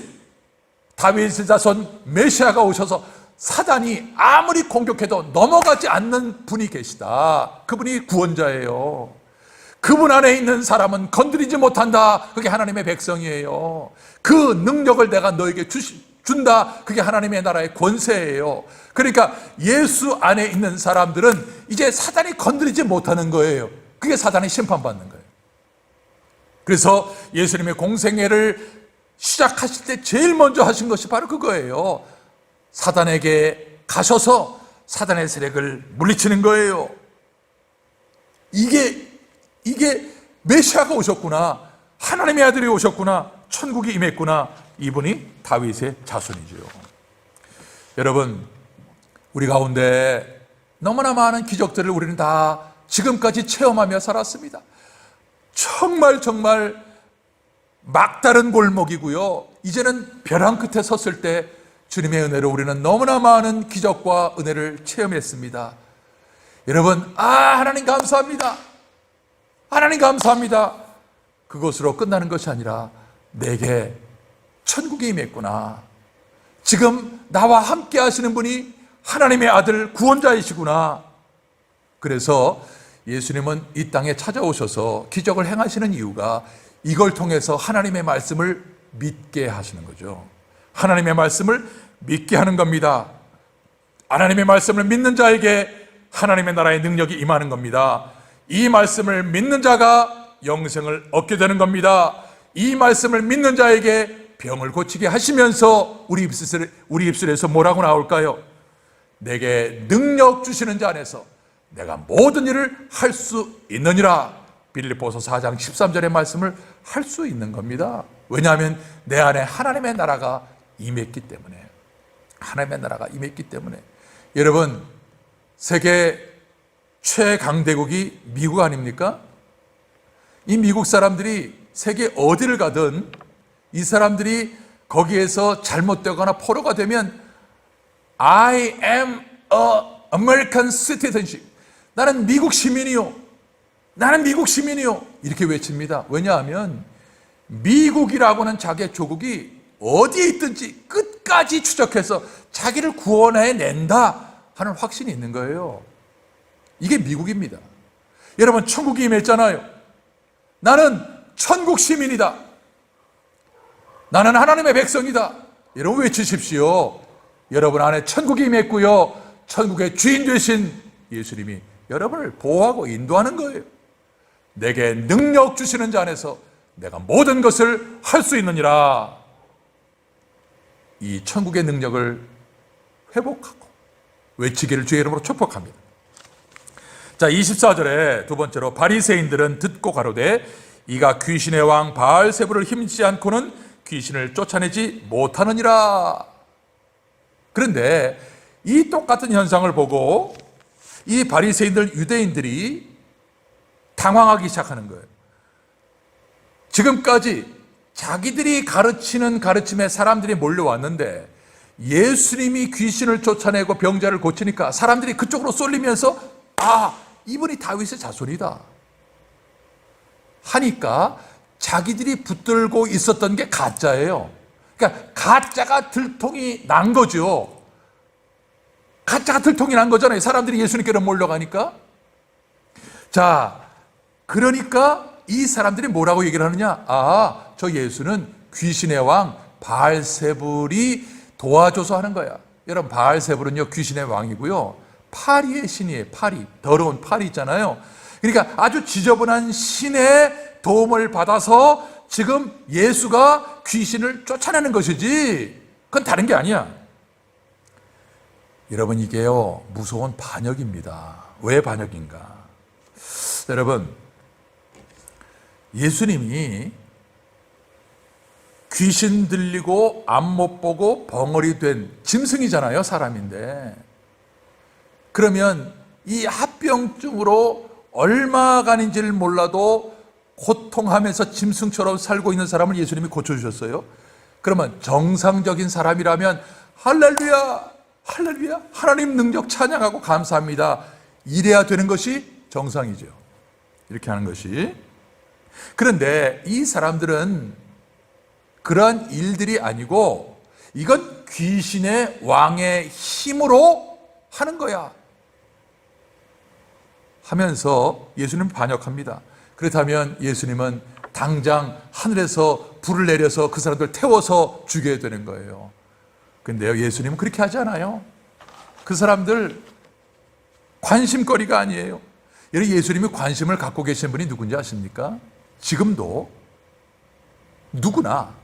다윗의 자손 메시아가 오셔서 사단이 아무리 공격해도 넘어가지 않는 분이 계시다. 그분이 구원자예요. 그분 안에 있는 사람은 건드리지 못한다. 그게 하나님의 백성이에요. 그 능력을 내가 너에게 준다. 그게 하나님의 나라의 권세예요. 그러니까 예수 안에 있는 사람들은 이제 사단이 건드리지 못하는 거예요. 그게 사단이 심판받는 거예요. 그래서 예수님의 공생애를 시작하실 때 제일 먼저 하신 것이 바로 그거예요. 사단에게 가셔서 사단의 세력을 물리치는 거예요. 이게 메시아가 오셨구나. 하나님의 아들이 오셨구나. 천국이 임했구나. 이분이 다윗의 자손이죠. 여러분, 우리 가운데 너무나 많은 기적들을 우리는 다 지금까지 체험하며 살았습니다. 정말 막다른 골목이고요. 이제는 벼랑 끝에 섰을 때 주님의 은혜로 우리는 너무나 많은 기적과 은혜를 체험했습니다. 여러분, 하나님 감사합니다. 하나님 감사합니다. 그것으로 끝나는 것이 아니라 내게 천국이 임했구나. 지금 나와 함께 하시는 분이 하나님의 아들 구원자이시구나. 그래서 예수님은 이 땅에 찾아오셔서 기적을 행하시는 이유가 이걸 통해서 하나님의 말씀을 믿게 하시는 거죠. 하나님의 말씀을 믿게 하는 겁니다. 하나님의 말씀을 믿는 자에게 하나님의 나라의 능력이 임하는 겁니다. 이 말씀을 믿는 자가 영생을 얻게 되는 겁니다. 이 말씀을 믿는 자에게 병을 고치게 하시면서 우리 입술에서 뭐라고 나올까요? 내게 능력 주시는 자 안에서 내가 모든 일을 할 수 있느니라. 빌립보서 4장 13절의 말씀을 할 수 있는 겁니다. 왜냐하면 내 안에 하나님의 나라가 임했기 때문에. 하나님의 나라가 임했기 때문에. 여러분, 세계 최강대국이 미국 아닙니까? 이 미국 사람들이 세계 어디를 가든 이 사람들이 거기에서 잘못되거나 포로가 되면 I am a American citizenship. 나는 미국 시민이요. 나는 미국 시민이요. 이렇게 외칩니다. 왜냐하면 미국이라고 하는 자기의 조국이 어디에 있든지 끝까지 추적해서 자기를 구원해낸다 하는 확신이 있는 거예요. 이게 미국입니다. 여러분, 천국이 임했잖아요. 나는 천국 시민이다. 나는 하나님의 백성이다. 여러분 외치십시오. 여러분 안에 천국이 임했고요. 천국의 주인 되신 예수님이 여러분을 보호하고 인도하는 거예요. 내게 능력 주시는 자 안에서 내가 모든 것을 할 수 있느니라. 이 천국의 능력을 회복하고 외치기를 주의 이름으로 축복합니다. 자, 24절에 두 번째로 바리새인들은 듣고 가로되 이가 귀신의 왕 바알세불을 힘쓰지 않고는 귀신을 쫓아내지 못하느니라. 그런데 이 똑같은 현상을 보고 이 바리새인들 유대인들이 당황하기 시작하는 거예요. 지금까지 자기들이 가르치는 가르침에 사람들이 몰려왔는데 예수님이 귀신을 쫓아내고 병자를 고치니까 사람들이 그쪽으로 쏠리면서 이분이 다윗의 자손이다 하니까 자기들이 붙들고 있었던 게 가짜예요. 그러니까 가짜가 들통이 난 거죠. 가짜가 들통이 난 거잖아요. 사람들이 예수님께로 몰려가니까. 자, 그러니까 이 사람들이 뭐라고 얘기를 하느냐? 저 예수는 귀신의 왕 바알세불이 도와줘서 하는 거야. 여러분, 바알세불은요 귀신의 왕이고요, 파리의 신이에요. 파리, 더러운 파리 있잖아요. 그러니까 아주 지저분한 신의 도움을 받아서 지금 예수가 귀신을 쫓아내는 것이지 그건 다른 게 아니야. 여러분, 이게요 무서운 반역입니다. 왜 반역인가? 여러분, 예수님이 귀신 들리고 앞 못 보고 벙어리 된 짐승이잖아요. 사람인데. 그러면 이 합병증으로 얼마간인지를 몰라도 고통하면서 짐승처럼 살고 있는 사람을 예수님이 고쳐주셨어요. 그러면 정상적인 사람이라면 할렐루야, 할렐루야, 하나님 능력 찬양하고 감사합니다, 이래야 되는 것이 정상이죠. 이렇게 하는 것이. 그런데 이 사람들은 그러한 일들이 아니고 이건 귀신의 왕의 힘으로 하는 거야 하면서 예수님은 반역합니다. 그렇다면 예수님은 당장 하늘에서 불을 내려서 그 사람들 태워서 죽여야 되는 거예요. 근데요, 예수님은 그렇게 하지 않아요. 그 사람들 관심거리가 아니에요. 여러분, 예수님이 관심을 갖고 계신 분이 누군지 아십니까? 지금도 누구나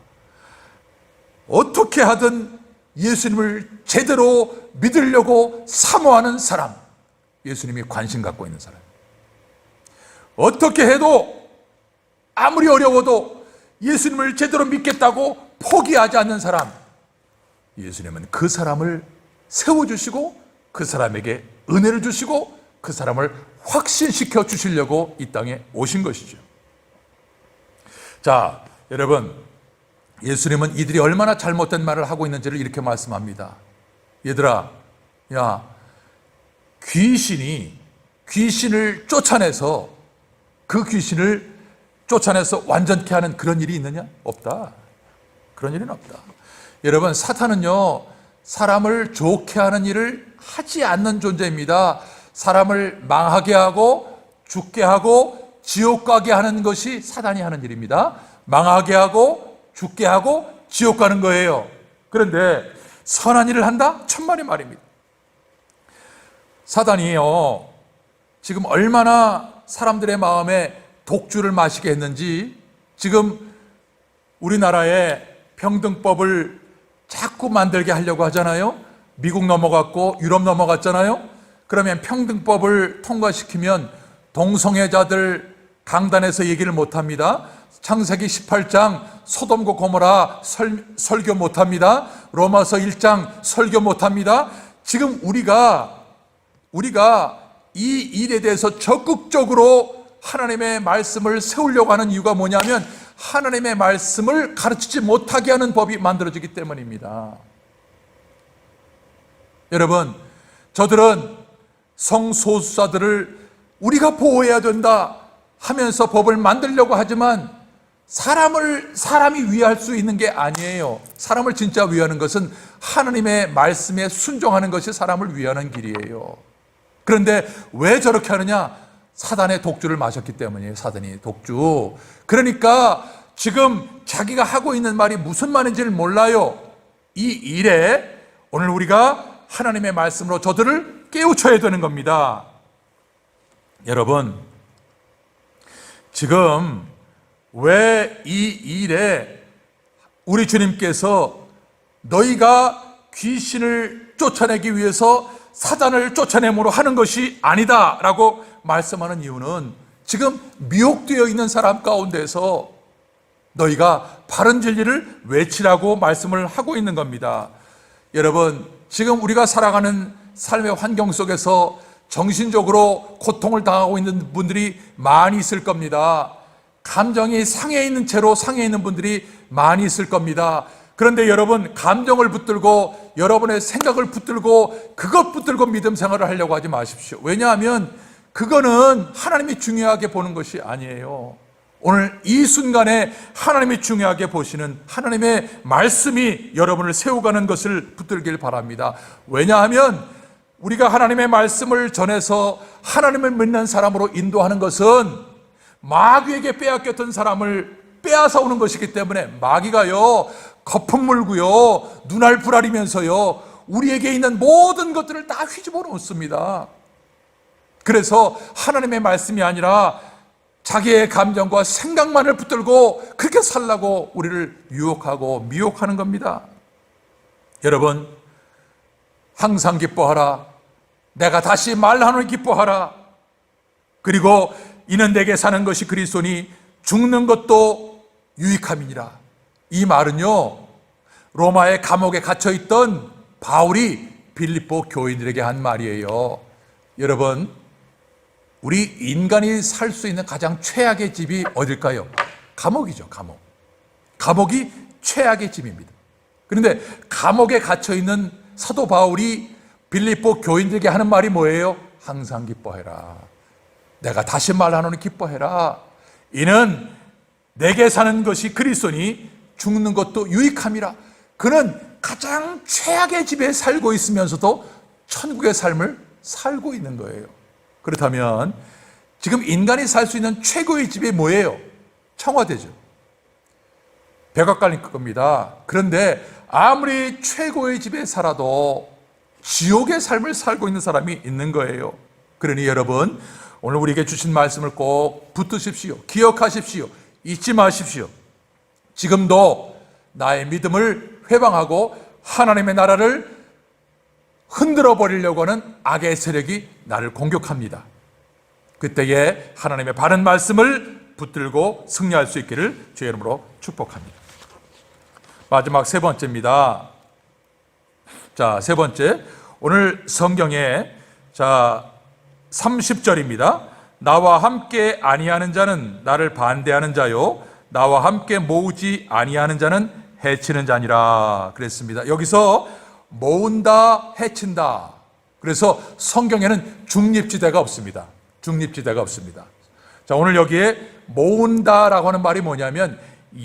어떻게 하든 예수님을 제대로 믿으려고 사모하는 사람, 예수님이 관심 갖고 있는 사람. 어떻게 해도 아무리 어려워도 예수님을 제대로 믿겠다고 포기하지 않는 사람, 예수님은 그 사람을 세워주시고 그 사람에게 은혜를 주시고 그 사람을 확신시켜 주시려고 이 땅에 오신 것이죠. 자, 여러분, 예수님은 이들이 얼마나 잘못된 말을 하고 있는지를 이렇게 말씀합니다. 얘들아, 야, 귀신을 쫓아내서 그 귀신을 쫓아내서 완전케 하는 그런 일이 있느냐? 없다. 그런 일은 없다. 여러분, 사탄은요, 사람을 좋게 하는 일을 하지 않는 존재입니다. 사람을 망하게 하고 죽게 하고 지옥 가게 하는 것이 사단이 하는 일입니다. 망하게 하고 죽게 하고 지옥 가는 거예요. 그런데 선한 일을 한다? 천만의 말입니다. 사단이요, 지금 얼마나 사람들의 마음에 독주를 마시게 했는지, 지금 우리나라에 평등법을 자꾸 만들게 하려고 하잖아요. 미국 넘어갔고 유럽 넘어갔잖아요. 그러면 평등법을 통과시키면 동성애자들 강단에서 얘기를 못합니다. 창세기 18장 소돔과 고모라 설교 못합니다. 로마서 1장 설교 못합니다. 지금 우리가 이 일에 대해서 적극적으로 하나님의 말씀을 세우려고 하는 이유가 뭐냐면 하나님의 말씀을 가르치지 못하게 하는 법이 만들어지기 때문입니다. 여러분, 저들은 성소수자들을 우리가 보호해야 된다 하면서 법을 만들려고 하지만 사람이 위할 수 있는 게 아니에요. 사람을 진짜 위하는 것은 하나님의 말씀에 순종하는 것이 사람을 위하는 길이에요. 그런데 왜 저렇게 하느냐? 사단의 독주를 마셨기 때문이에요. 사단이 독주. 그러니까 지금 자기가 하고 있는 말이 무슨 말인지를 몰라요. 이 일에 오늘 우리가 하나님의 말씀으로 저들을 깨우쳐야 되는 겁니다. 여러분, 지금 왜 이 일에 우리 주님께서 너희가 귀신을 쫓아내기 위해서 사단을 쫓아내므로 하는 것이 아니다 라고 말씀하는 이유는 지금 미혹되어 있는 사람 가운데서 너희가 바른 진리를 외치라고 말씀을 하고 있는 겁니다. 여러분, 지금 우리가 살아가는 삶의 환경 속에서 정신적으로 고통을 당하고 있는 분들이 많이 있을 겁니다. 감정이 상해 있는 채로 상해 있는 분들이 많이 있을 겁니다. 그런데 여러분, 감정을 붙들고 여러분의 생각을 붙들고 그것 붙들고 믿음 생활을 하려고 하지 마십시오. 왜냐하면 그거는 하나님이 중요하게 보는 것이 아니에요. 오늘 이 순간에 하나님이 중요하게 보시는 하나님의 말씀이 여러분을 세워가는 것을 붙들길 바랍니다. 왜냐하면 우리가 하나님의 말씀을 전해서 하나님을 믿는 사람으로 인도하는 것은 마귀에게 빼앗겼던 사람을 빼앗아 오는 것이기 때문에 마귀가요, 거품 물고요, 눈알 부라리면서요, 우리에게 있는 모든 것들을 다 휘집어 놓습니다. 그래서 하나님의 말씀이 아니라 자기의 감정과 생각만을 붙들고 그렇게 살라고 우리를 유혹하고 미혹하는 겁니다. 여러분, 항상 기뻐하라. 내가 다시 말하노니 기뻐하라. 그리고 이는 내게 사는 것이 그리스도니 죽는 것도 유익함이니라. 이 말은요, 로마의 감옥에 갇혀있던 바울이 빌립보 교인들에게 한 말이에요. 여러분, 우리 인간이 살 수 있는 가장 최악의 집이 어딜까요? 감옥이죠, 감옥. 감옥이 최악의 집입니다. 그런데 감옥에 갇혀있는 사도 바울이 빌립보 교인들에게 하는 말이 뭐예요? 항상 기뻐해라. 내가 다시 말하노니 기뻐해라. 이는 내게 사는 것이 그리스도니 죽는 것도 유익함이라. 그는 가장 최악의 집에 살고 있으면서도 천국의 삶을 살고 있는 거예요. 그렇다면 지금 인간이 살 수 있는 최고의 집이 뭐예요? 청와대죠. 백악관일 겁니다. 그런데 아무리 최고의 집에 살아도 지옥의 삶을 살고 있는 사람이 있는 거예요. 그러니 여러분, 오늘 우리에게 주신 말씀을 꼭 붙드십시오. 기억하십시오. 잊지 마십시오. 지금도 나의 믿음을 회방하고 하나님의 나라를 흔들어 버리려고 하는 악의 세력이 나를 공격합니다. 그때에 하나님의 바른 말씀을 붙들고 승리할 수 있기를 주의 이름으로 축복합니다. 마지막 세 번째입니다. 자, 세 번째. 오늘 성경에 30절입니다. 나와 함께 아니하는 자는 나를 반대하는 자요, 나와 함께 모으지 아니하는 자는 해치는 자니라 그랬습니다. 여기서 모은다, 해친다. 그래서 성경에는 중립지대가 없습니다. 중립지대가 없습니다. 자, 오늘 여기에 모은다라고 하는 말이 뭐냐면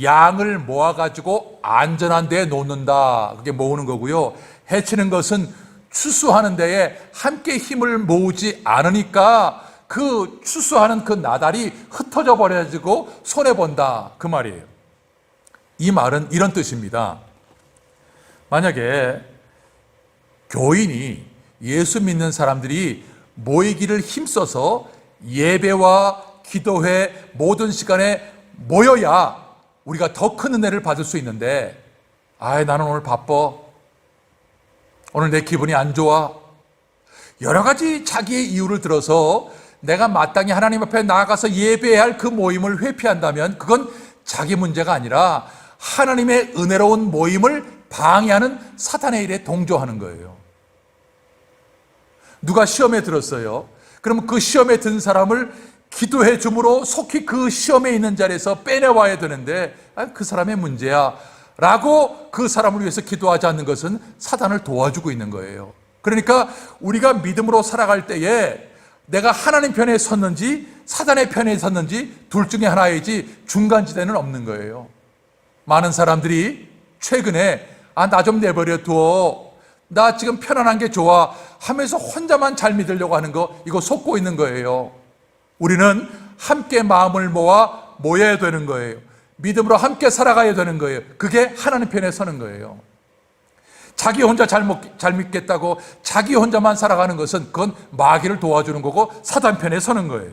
양을 모아가지고 안전한 데에 놓는다. 그게 모으는 거고요. 해치는 것은 추수하는 데에 함께 힘을 모으지 않으니까 그 추수하는 그 나달이 흩어져 버려지고 손해본다. 그 말이에요. 이 말은 이런 뜻입니다. 만약에 교인이, 예수 믿는 사람들이 모이기를 힘써서 예배와 기도회 모든 시간에 모여야 우리가 더 큰 은혜를 받을 수 있는데, 나는 오늘 바빠, 오늘 내 기분이 안 좋아, 여러 가지 자기의 이유를 들어서 내가 마땅히 하나님 앞에 나아가서 예배해야 할 그 모임을 회피한다면 그건 자기 문제가 아니라 하나님의 은혜로운 모임을 방해하는 사탄의 일에 동조하는 거예요. 누가 시험에 들었어요. 그러면 그 시험에 든 사람을 기도해 줌으로 속히 그 시험에 있는 자리에서 빼내와야 되는데, 그 사람의 문제야 라고 그 사람을 위해서 기도하지 않는 것은 사탄을 도와주고 있는 거예요. 그러니까 우리가 믿음으로 살아갈 때에 내가 하나님 편에 섰는지 사단의 편에 섰는지 둘 중에 하나이지 중간지대는 없는 거예요. 많은 사람들이 최근에 나 좀 내버려 두어, 나 지금 편안한 게 좋아 하면서 혼자만 잘 믿으려고 하는 거, 이거 속고 있는 거예요. 우리는 함께 마음을 모여야 되는 거예요. 믿음으로 함께 살아가야 되는 거예요. 그게 하나님 편에 서는 거예요. 자기 혼자 잘 믿겠다고 자기 혼자만 살아가는 것은 그건 마귀를 도와주는 거고 사단 편에 서는 거예요.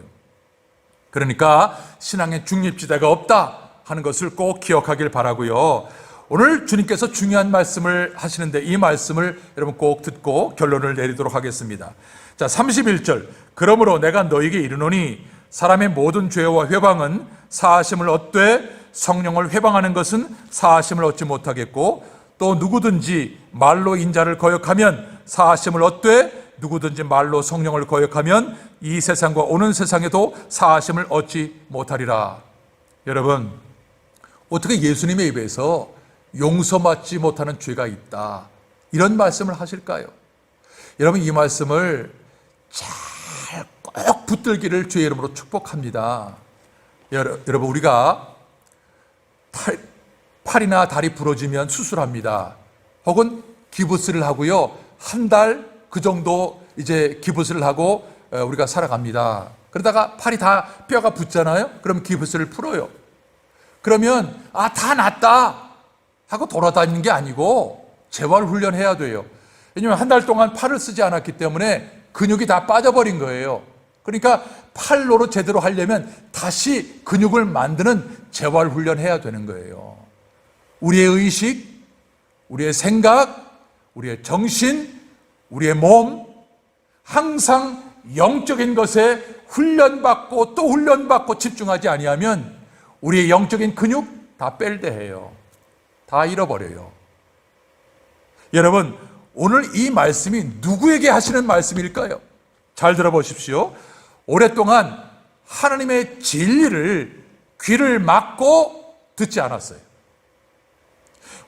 그러니까 신앙에 중립지대가 없다 하는 것을 꼭 기억하길 바라고요. 오늘 주님께서 중요한 말씀을 하시는데 이 말씀을 여러분 꼭 듣고 결론을 내리도록 하겠습니다. 자, 31절. 그러므로 내가 너에게 이르노니 사람의 모든 죄와 회방은 사하심을 얻되 성령을 회방하는 것은 사하심을 얻지 못하겠고, 또 누구든지 말로 인자를 거역하면 사하심을 얻되 누구든지 말로 성령을 거역하면 이 세상과 오는 세상에도 사하심을 얻지 못하리라. 여러분, 어떻게 예수님의 입에서 용서받지 못하는 죄가 있다, 이런 말씀을 하실까요? 여러분, 이 말씀을 잘 꼭 붙들기를 주의 이름으로 축복합니다. 여러분, 우리가 팔이나 다리 부러지면 수술합니다. 혹은 기부스를 하고요, 한 달 그 정도 이제 기부스를 하고 우리가 살아갑니다. 그러다가 팔이 다 뼈가 붙잖아요. 그럼 기부스를 풀어요. 그러면 다 낫다 하고 돌아다니는 게 아니고 재활훈련해야 돼요. 왜냐하면 한 달 동안 팔을 쓰지 않았기 때문에 근육이 다 빠져버린 거예요. 그러니까 팔로로 제대로 하려면 다시 근육을 만드는 재활훈련해야 되는 거예요. 우리의 의식, 우리의 생각, 우리의 정신, 우리의 몸, 항상 영적인 것에 훈련받고 또 훈련받고 집중하지 아니하면 우리의 영적인 근육 다 뺄대해요. 다 잃어버려요. 여러분, 오늘 이 말씀이 누구에게 하시는 말씀일까요? 잘 들어보십시오. 오랫동안 하나님의 진리를 귀를 막고 듣지 않았어요.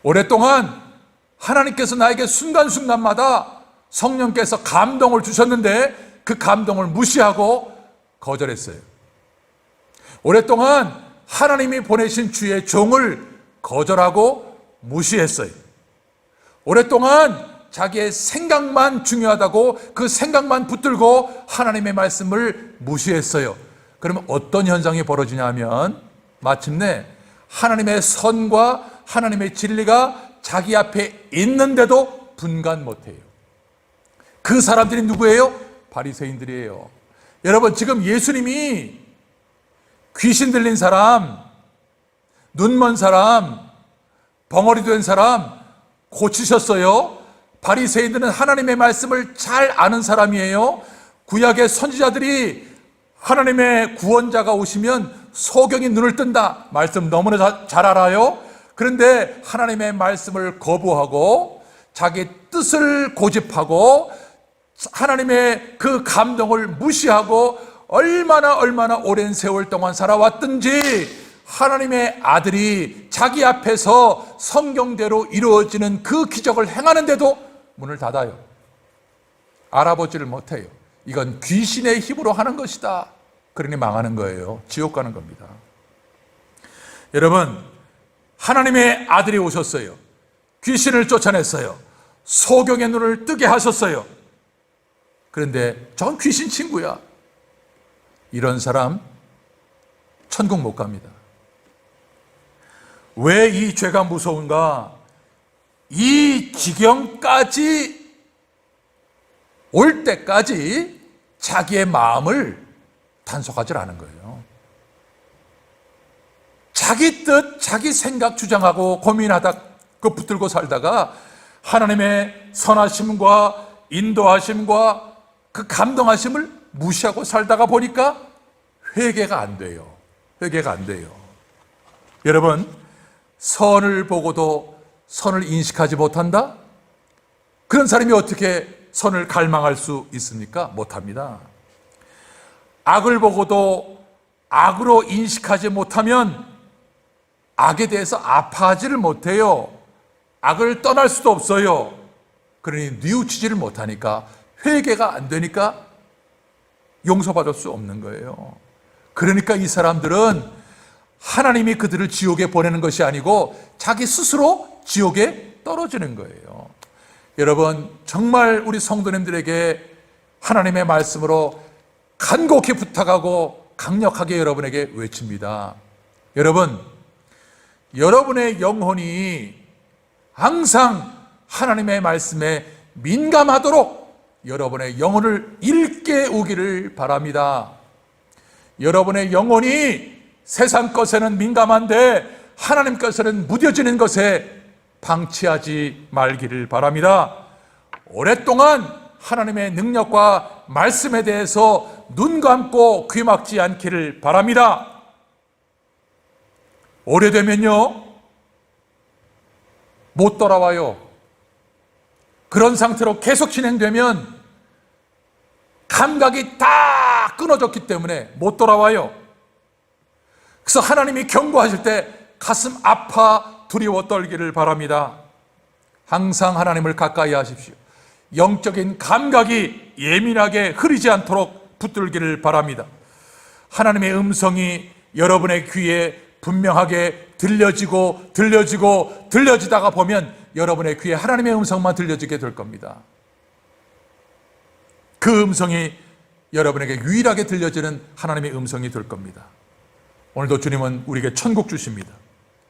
오랫동안 하나님께서 나에게 순간순간마다 성령께서 감동을 주셨는데 그 감동을 무시하고 거절했어요. 오랫동안 하나님이 보내신 주의 종을 거절하고 무시했어요. 오랫동안 자기의 생각만 중요하다고 그 생각만 붙들고 하나님의 말씀을 무시했어요. 그러면 어떤 현상이 벌어지냐면 마침내 하나님의 선과 하나님의 진리가 자기 앞에 있는데도 분간 못해요. 그 사람들이 누구예요? 바리새인들이에요. 여러분, 지금 예수님이 귀신 들린 사람, 눈먼 사람, 벙어리 된 사람 고치셨어요. 바리새인들은 하나님의 말씀을 잘 아는 사람이에요. 구약의 선지자들이 하나님의 구원자가 오시면 소경이 눈을 뜬다, 말씀 너무나 잘 알아요. 그런데 하나님의 말씀을 거부하고 자기 뜻을 고집하고 하나님의 그 감동을 무시하고 얼마나 오랜 세월 동안 살아왔든지 하나님의 아들이 자기 앞에서 성경대로 이루어지는 그 기적을 행하는데도 문을 닫아요. 알아보지를 못해요. 이건 귀신의 힘으로 하는 것이다. 그러니 망하는 거예요. 지옥 가는 겁니다. 여러분, 하나님의 아들이 오셨어요. 귀신을 쫓아냈어요. 소경의 눈을 뜨게 하셨어요. 그런데 전 귀신 친구야. 이런 사람 천국 못 갑니다. 왜 이 죄가 무서운가? 이 지경까지 올 때까지 자기의 마음을 단속하지 않은 거예요. 자기 뜻, 자기 생각 주장하고 고민하다 그 붙들고 살다가 하나님의 선하심과 인도하심과 그 감동하심을 무시하고 살다가 보니까 회개가 안 돼요. 회개가 안 돼요. 여러분, 선을 보고도 선을 인식하지 못한다? 그런 사람이 어떻게 선을 갈망할 수 있습니까? 못합니다. 악을 보고도 악으로 인식하지 못하면 악에 대해서 아파하지를 못해요. 악을 떠날 수도 없어요. 그러니 뉘우치지를 못하니까, 회개가 안 되니까 용서받을 수 없는 거예요. 그러니까 이 사람들은 하나님이 그들을 지옥에 보내는 것이 아니고 자기 스스로 지옥에 떨어지는 거예요. 여러분, 정말 우리 성도님들에게 하나님의 말씀으로 간곡히 부탁하고 강력하게 여러분에게 외칩니다. 여러분, 여러분의 영혼이 항상 하나님의 말씀에 민감하도록 여러분의 영혼을 일깨우기를 바랍니다. 여러분의 영혼이 세상 것에는 민감한데 하나님 것에는 무뎌지는 것에 방치하지 말기를 바랍니다. 오랫동안 하나님의 능력과 말씀에 대해서 눈 감고 귀 막지 않기를 바랍니다. 오래되면요, 못 돌아와요. 그런 상태로 계속 진행되면 감각이 다 끊어졌기 때문에 못 돌아와요. 그래서 하나님이 경고하실 때 가슴 아파 두려워 떨기를 바랍니다. 항상 하나님을 가까이 하십시오. 영적인 감각이 예민하게 흐리지 않도록 붙들기를 바랍니다. 하나님의 음성이 여러분의 귀에 분명하게 들려지다가 보면 여러분의 귀에 하나님의 음성만 들려지게 될 겁니다. 그 음성이 여러분에게 유일하게 들려지는 하나님의 음성이 될 겁니다. 오늘도 주님은 우리에게 천국 주십니다.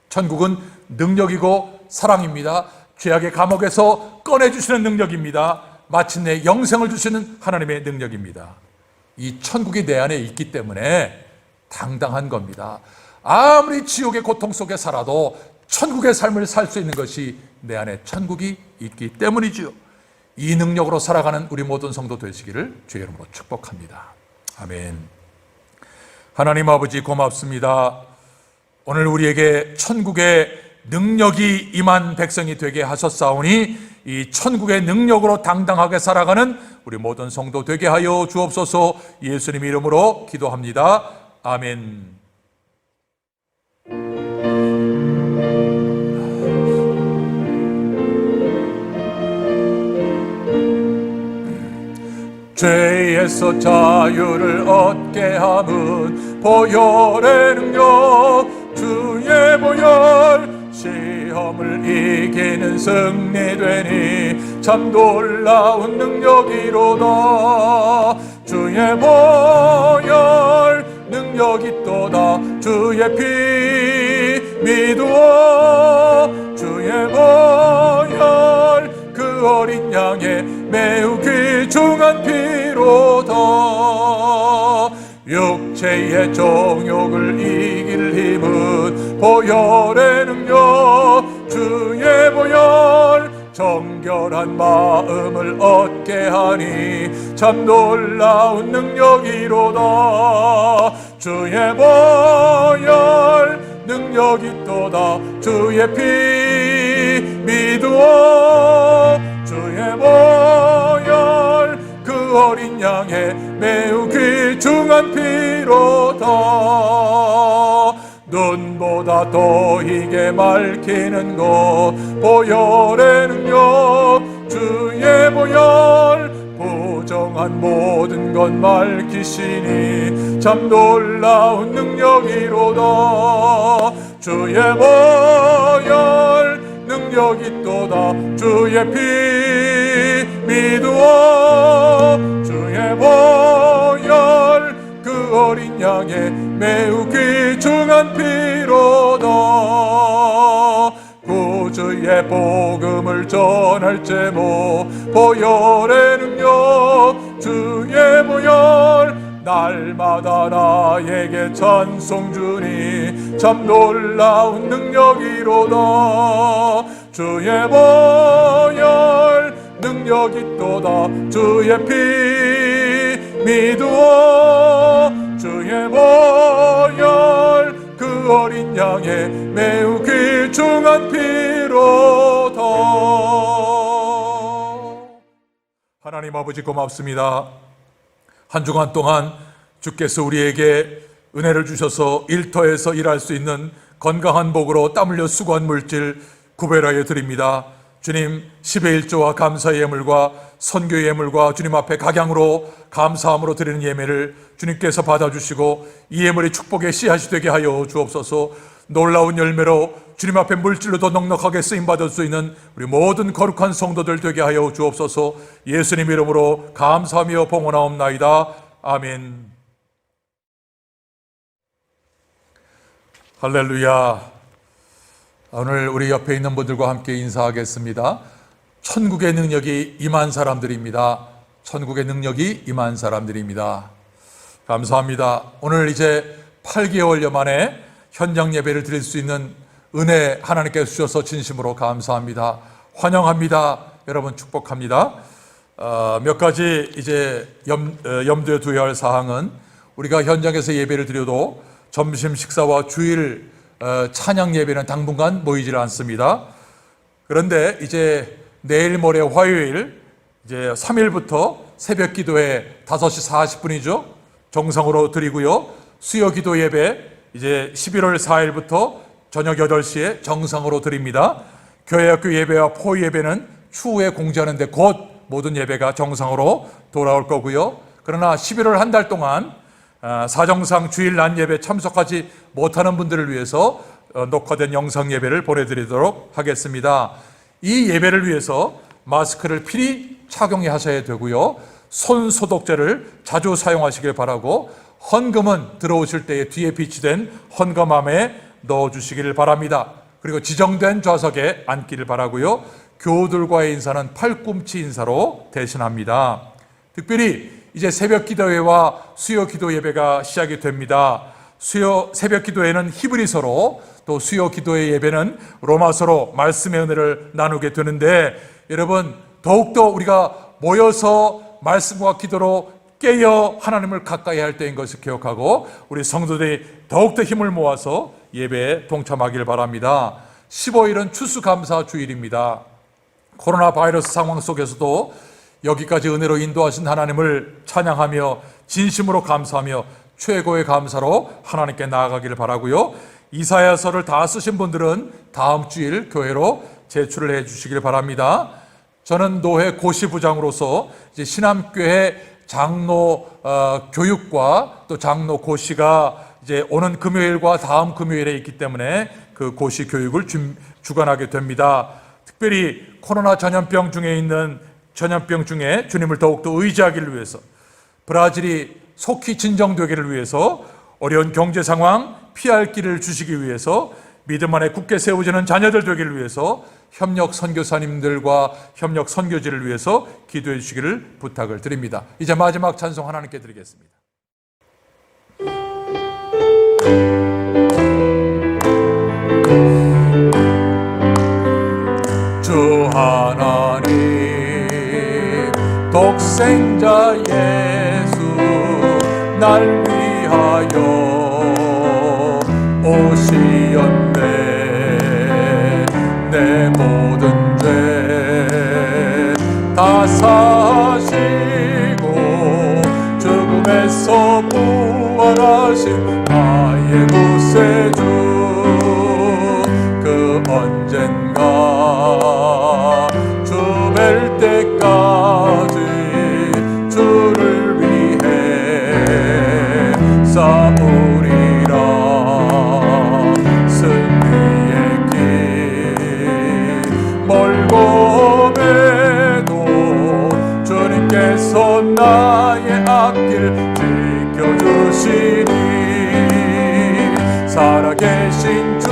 천국은 능력이고 사랑입니다. 죄악의 감옥에서 꺼내주시는 능력입니다. 마침내 영생을 주시는 하나님의 능력입니다. 이 천국이 내 안에 있기 때문에 당당한 겁니다. 아무리 지옥의 고통 속에 살아도 천국의 삶을 살 수 있는 것이 내 안에 천국이 있기 때문이지요. 이 능력으로 살아가는 우리 모든 성도 되시기를 주의 이름으로 축복합니다. 아멘. 하나님 아버지, 고맙습니다. 오늘 우리에게 천국의 능력이 임한 백성이 되게 하셨사오니 이 천국의 능력으로 당당하게 살아가는 우리 모든 성도 되게 하여 주옵소서. 예수님 이름으로 기도합니다. 아멘. 죄에서 자유를 얻게 함은 보혈의 능력, 주의 보혈, 시험을 이기는 승리되니 참 놀라운 능력이로다. 주의 보혈 능력이 또다. 주의 피 믿어 주의 보혈 매우 귀중한 피로다. 육체의 정욕을 이길 힘은 보혈의 능력, 주의 보혈 정결한 마음을 얻게 하니 참 놀라운 능력이로다. 주의 보혈 능력이 또다. 주의 피 믿으어 주의 보혈 그 어린 양의 매우 귀중한 피로다. 눈보다 더 희게 밝히는 것 보혈의 능력, 주의 보혈 부정한 모든 것 밝히시니 참 놀라운 능력이로다. 주의 보혈 능력이 또다. 주의 피 믿으어 주의 보혈 그 어린 양의 매우 귀중한 피로다. 구주의 복음을 전할 제목 보혈의 능력, 주의 보혈 날마다 나에게 찬송 주니 참 놀라운 능력이로다. 주의 보혈 능력이 또다. 주의 피 믿으어 주의 보혈 그 어린 양의 매우 귀중한 피로다. 하나님 아버지 고맙습니다. 한 주간 동안 주께서 우리에게 은혜를 주셔서 일터에서 일할 수 있는 건강한 복으로 땀 흘려 수고한 물질 구별하여 드립니다. 주님, 10의 1조와 감사의 예물과 선교의 예물과 주님 앞에 각양으로 감사함으로 드리는 예매를 주님께서 받아주시고 이 예물이 축복의 씨앗이 되게 하여 주옵소서. 놀라운 열매로 주님 앞에 물질로 더 넉넉하게 쓰임받을 수 있는 우리 모든 거룩한 성도들 되게 하여 주옵소서. 예수님 이름으로 감사하며 봉헌하옵나이다. 아멘. 할렐루야. 오늘 우리 옆에 있는 분들과 함께 인사하겠습니다. 천국의 능력이 임한 사람들입니다. 천국의 능력이 임한 사람들입니다. 감사합니다. 오늘 이제 8개월여 만에 현장 예배를 드릴 수 있는 은혜 하나님께서 주셔서 진심으로 감사합니다. 환영합니다. 여러분 축복합니다. 몇 가지 이제 염두에 두어야 할 사항은 우리가 현장에서 예배를 드려도 점심 식사와 주일 찬양 예배는 당분간 모이질 않습니다. 그런데 이제 내일 모레 화요일 이제 3일부터 새벽 기도회 5시 40분이죠. 정상으로 드리고요. 수요 기도 예배 이제 11월 4일부터 저녁 8시에 정상으로 드립니다. 교회학교 예배와 포 예배는 추후에 공지하는데 곧 모든 예배가 정상으로 돌아올 거고요. 그러나 11월 한 달 동안 사정상 주일 낮 예배 참석하지 못하는 분들을 위해서 녹화된 영상 예배를 보내드리도록 하겠습니다. 이 예배를 위해서 마스크를 필히 착용하셔야 되고요. 손 소독제를 자주 사용하시길 바라고 헌금은 들어오실 때에 뒤에 비치된 헌금함에 넣어주시기를 바랍니다. 그리고 지정된 좌석에 앉기를 바라고요. 교우들과의 인사는 팔꿈치 인사로 대신합니다. 특별히 이제 새벽 기도회와 수요 기도 예배가 시작이 됩니다. 새벽 기도회는 히브리서로 또 수요 기도회 예배는 로마서로 말씀의 은혜를 나누게 되는데 여러분 더욱더 우리가 모여서 말씀과 기도로 깨어 하나님을 가까이 할 때인 것을 기억하고 우리 성도들이 더욱더 힘을 모아서 예배에 동참하길 바랍니다. 15일은 추수감사 주일입니다. 코로나 바이러스 상황 속에서도 여기까지 은혜로 인도하신 하나님을 찬양하며 진심으로 감사하며 최고의 감사로 하나님께 나아가기를 바라고요. 이사야서를 다 쓰신 분들은 다음 주일 교회로 제출을 해 주시길 바랍니다. 저는 노회 고시부장으로서 이제 신암교회 장로 교육과 또 장로 고시가 이제 오는 금요일과 다음 금요일에 있기 때문에 그 고시 교육을 주관하게 됩니다. 특별히 코로나 전염병 중에 주님을 더욱더 의지하기를 위해서 브라질이 속히 진정되기를 위해서 어려운 경제 상황 피할 길을 주시기 위해서 믿음 안에 굳게 세워지는 자녀들 되기를 위해서 협력 선교사님들과 협력 선교지를 위해서 기도해 주시기를 부탁을 드립니다. 이제 마지막 찬송 하나님께 드리겠습니다. 주 하나님 독생자 예수 날 위하여 오시었네. 내 모든 죄 다 사시고 죽음에서 부활하신 나의 구세주 그 언젠가 주 뵐 때까지 주를 위해 싸우리라. 승리의 길 멀고매도 주님께서 나의 앞길 지켜주시니 살아계신 주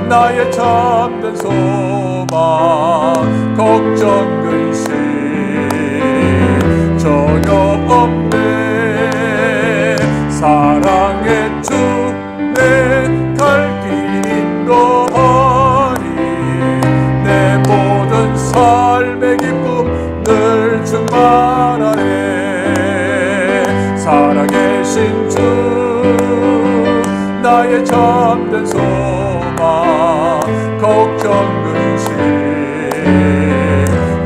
나의 참된 소망 걱정 근심 전혀 없네. 사랑의 주 내 갈 길 인도하니 내 모든 삶의 기쁨 늘 충만하네. 살아계신 주 나의 참된 소망 걱정 근심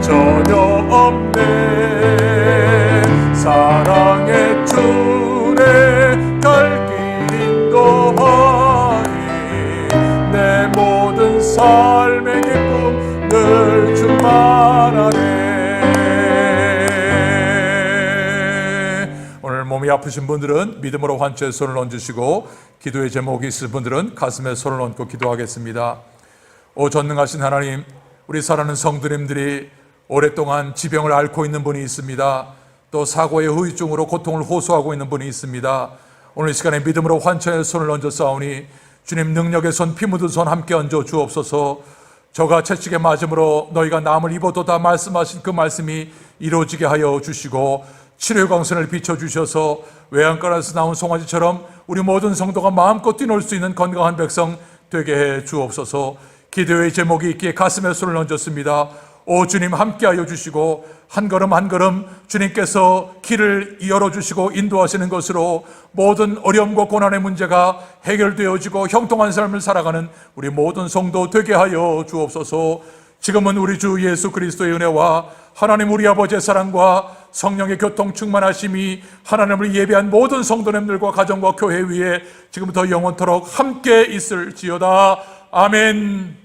전혀 없네. 사랑의 주내 갈 길 인도하니 내 모든 삶의 기쁨 늘 충만하네. 오늘 몸이 아프신 분들은 믿음으로 환초에 손을 얹으시고 기도의 제목이 있을 분들은 가슴에 손을 얹고 기도하겠습니다. 오 전능하신 하나님, 우리 사랑하는 성도님들이 오랫동안 지병을 앓고 있는 분이 있습니다. 또 사고의 후유증으로 고통을 호소하고 있는 분이 있습니다. 오늘 이 시간에 믿음으로 환초에 손을 얹어 싸우니 주님 능력의 손, 피 묻은 손 함께 얹어 주옵소서. 저가 채찍에 맞음으로 너희가 남을 입어도다 말씀하신 그 말씀이 이루어지게 하여 주시고 치료의 광선을 비춰주셔서 외양간에서 나온 송아지처럼 우리 모든 성도가 마음껏 뛰놀 수 있는 건강한 백성 되게 해 주옵소서. 기도의 제목이 있기에 가슴에 손을 얹었습니다. 오 주님 함께하여 주시고 한 걸음 한 걸음 주님께서 길을 열어주시고 인도하시는 것으로 모든 어려움과 고난의 문제가 해결되어지고 형통한 삶을 살아가는 우리 모든 성도 되게 하여 주옵소서. 지금은 우리 주 예수 그리스도의 은혜와 하나님 우리 아버지의 사랑과 성령의 교통 충만하심이 하나님을 예배한 모든 성도님들과 가정과 교회 위에 지금부터 영원토록 함께 있을지어다. 아멘.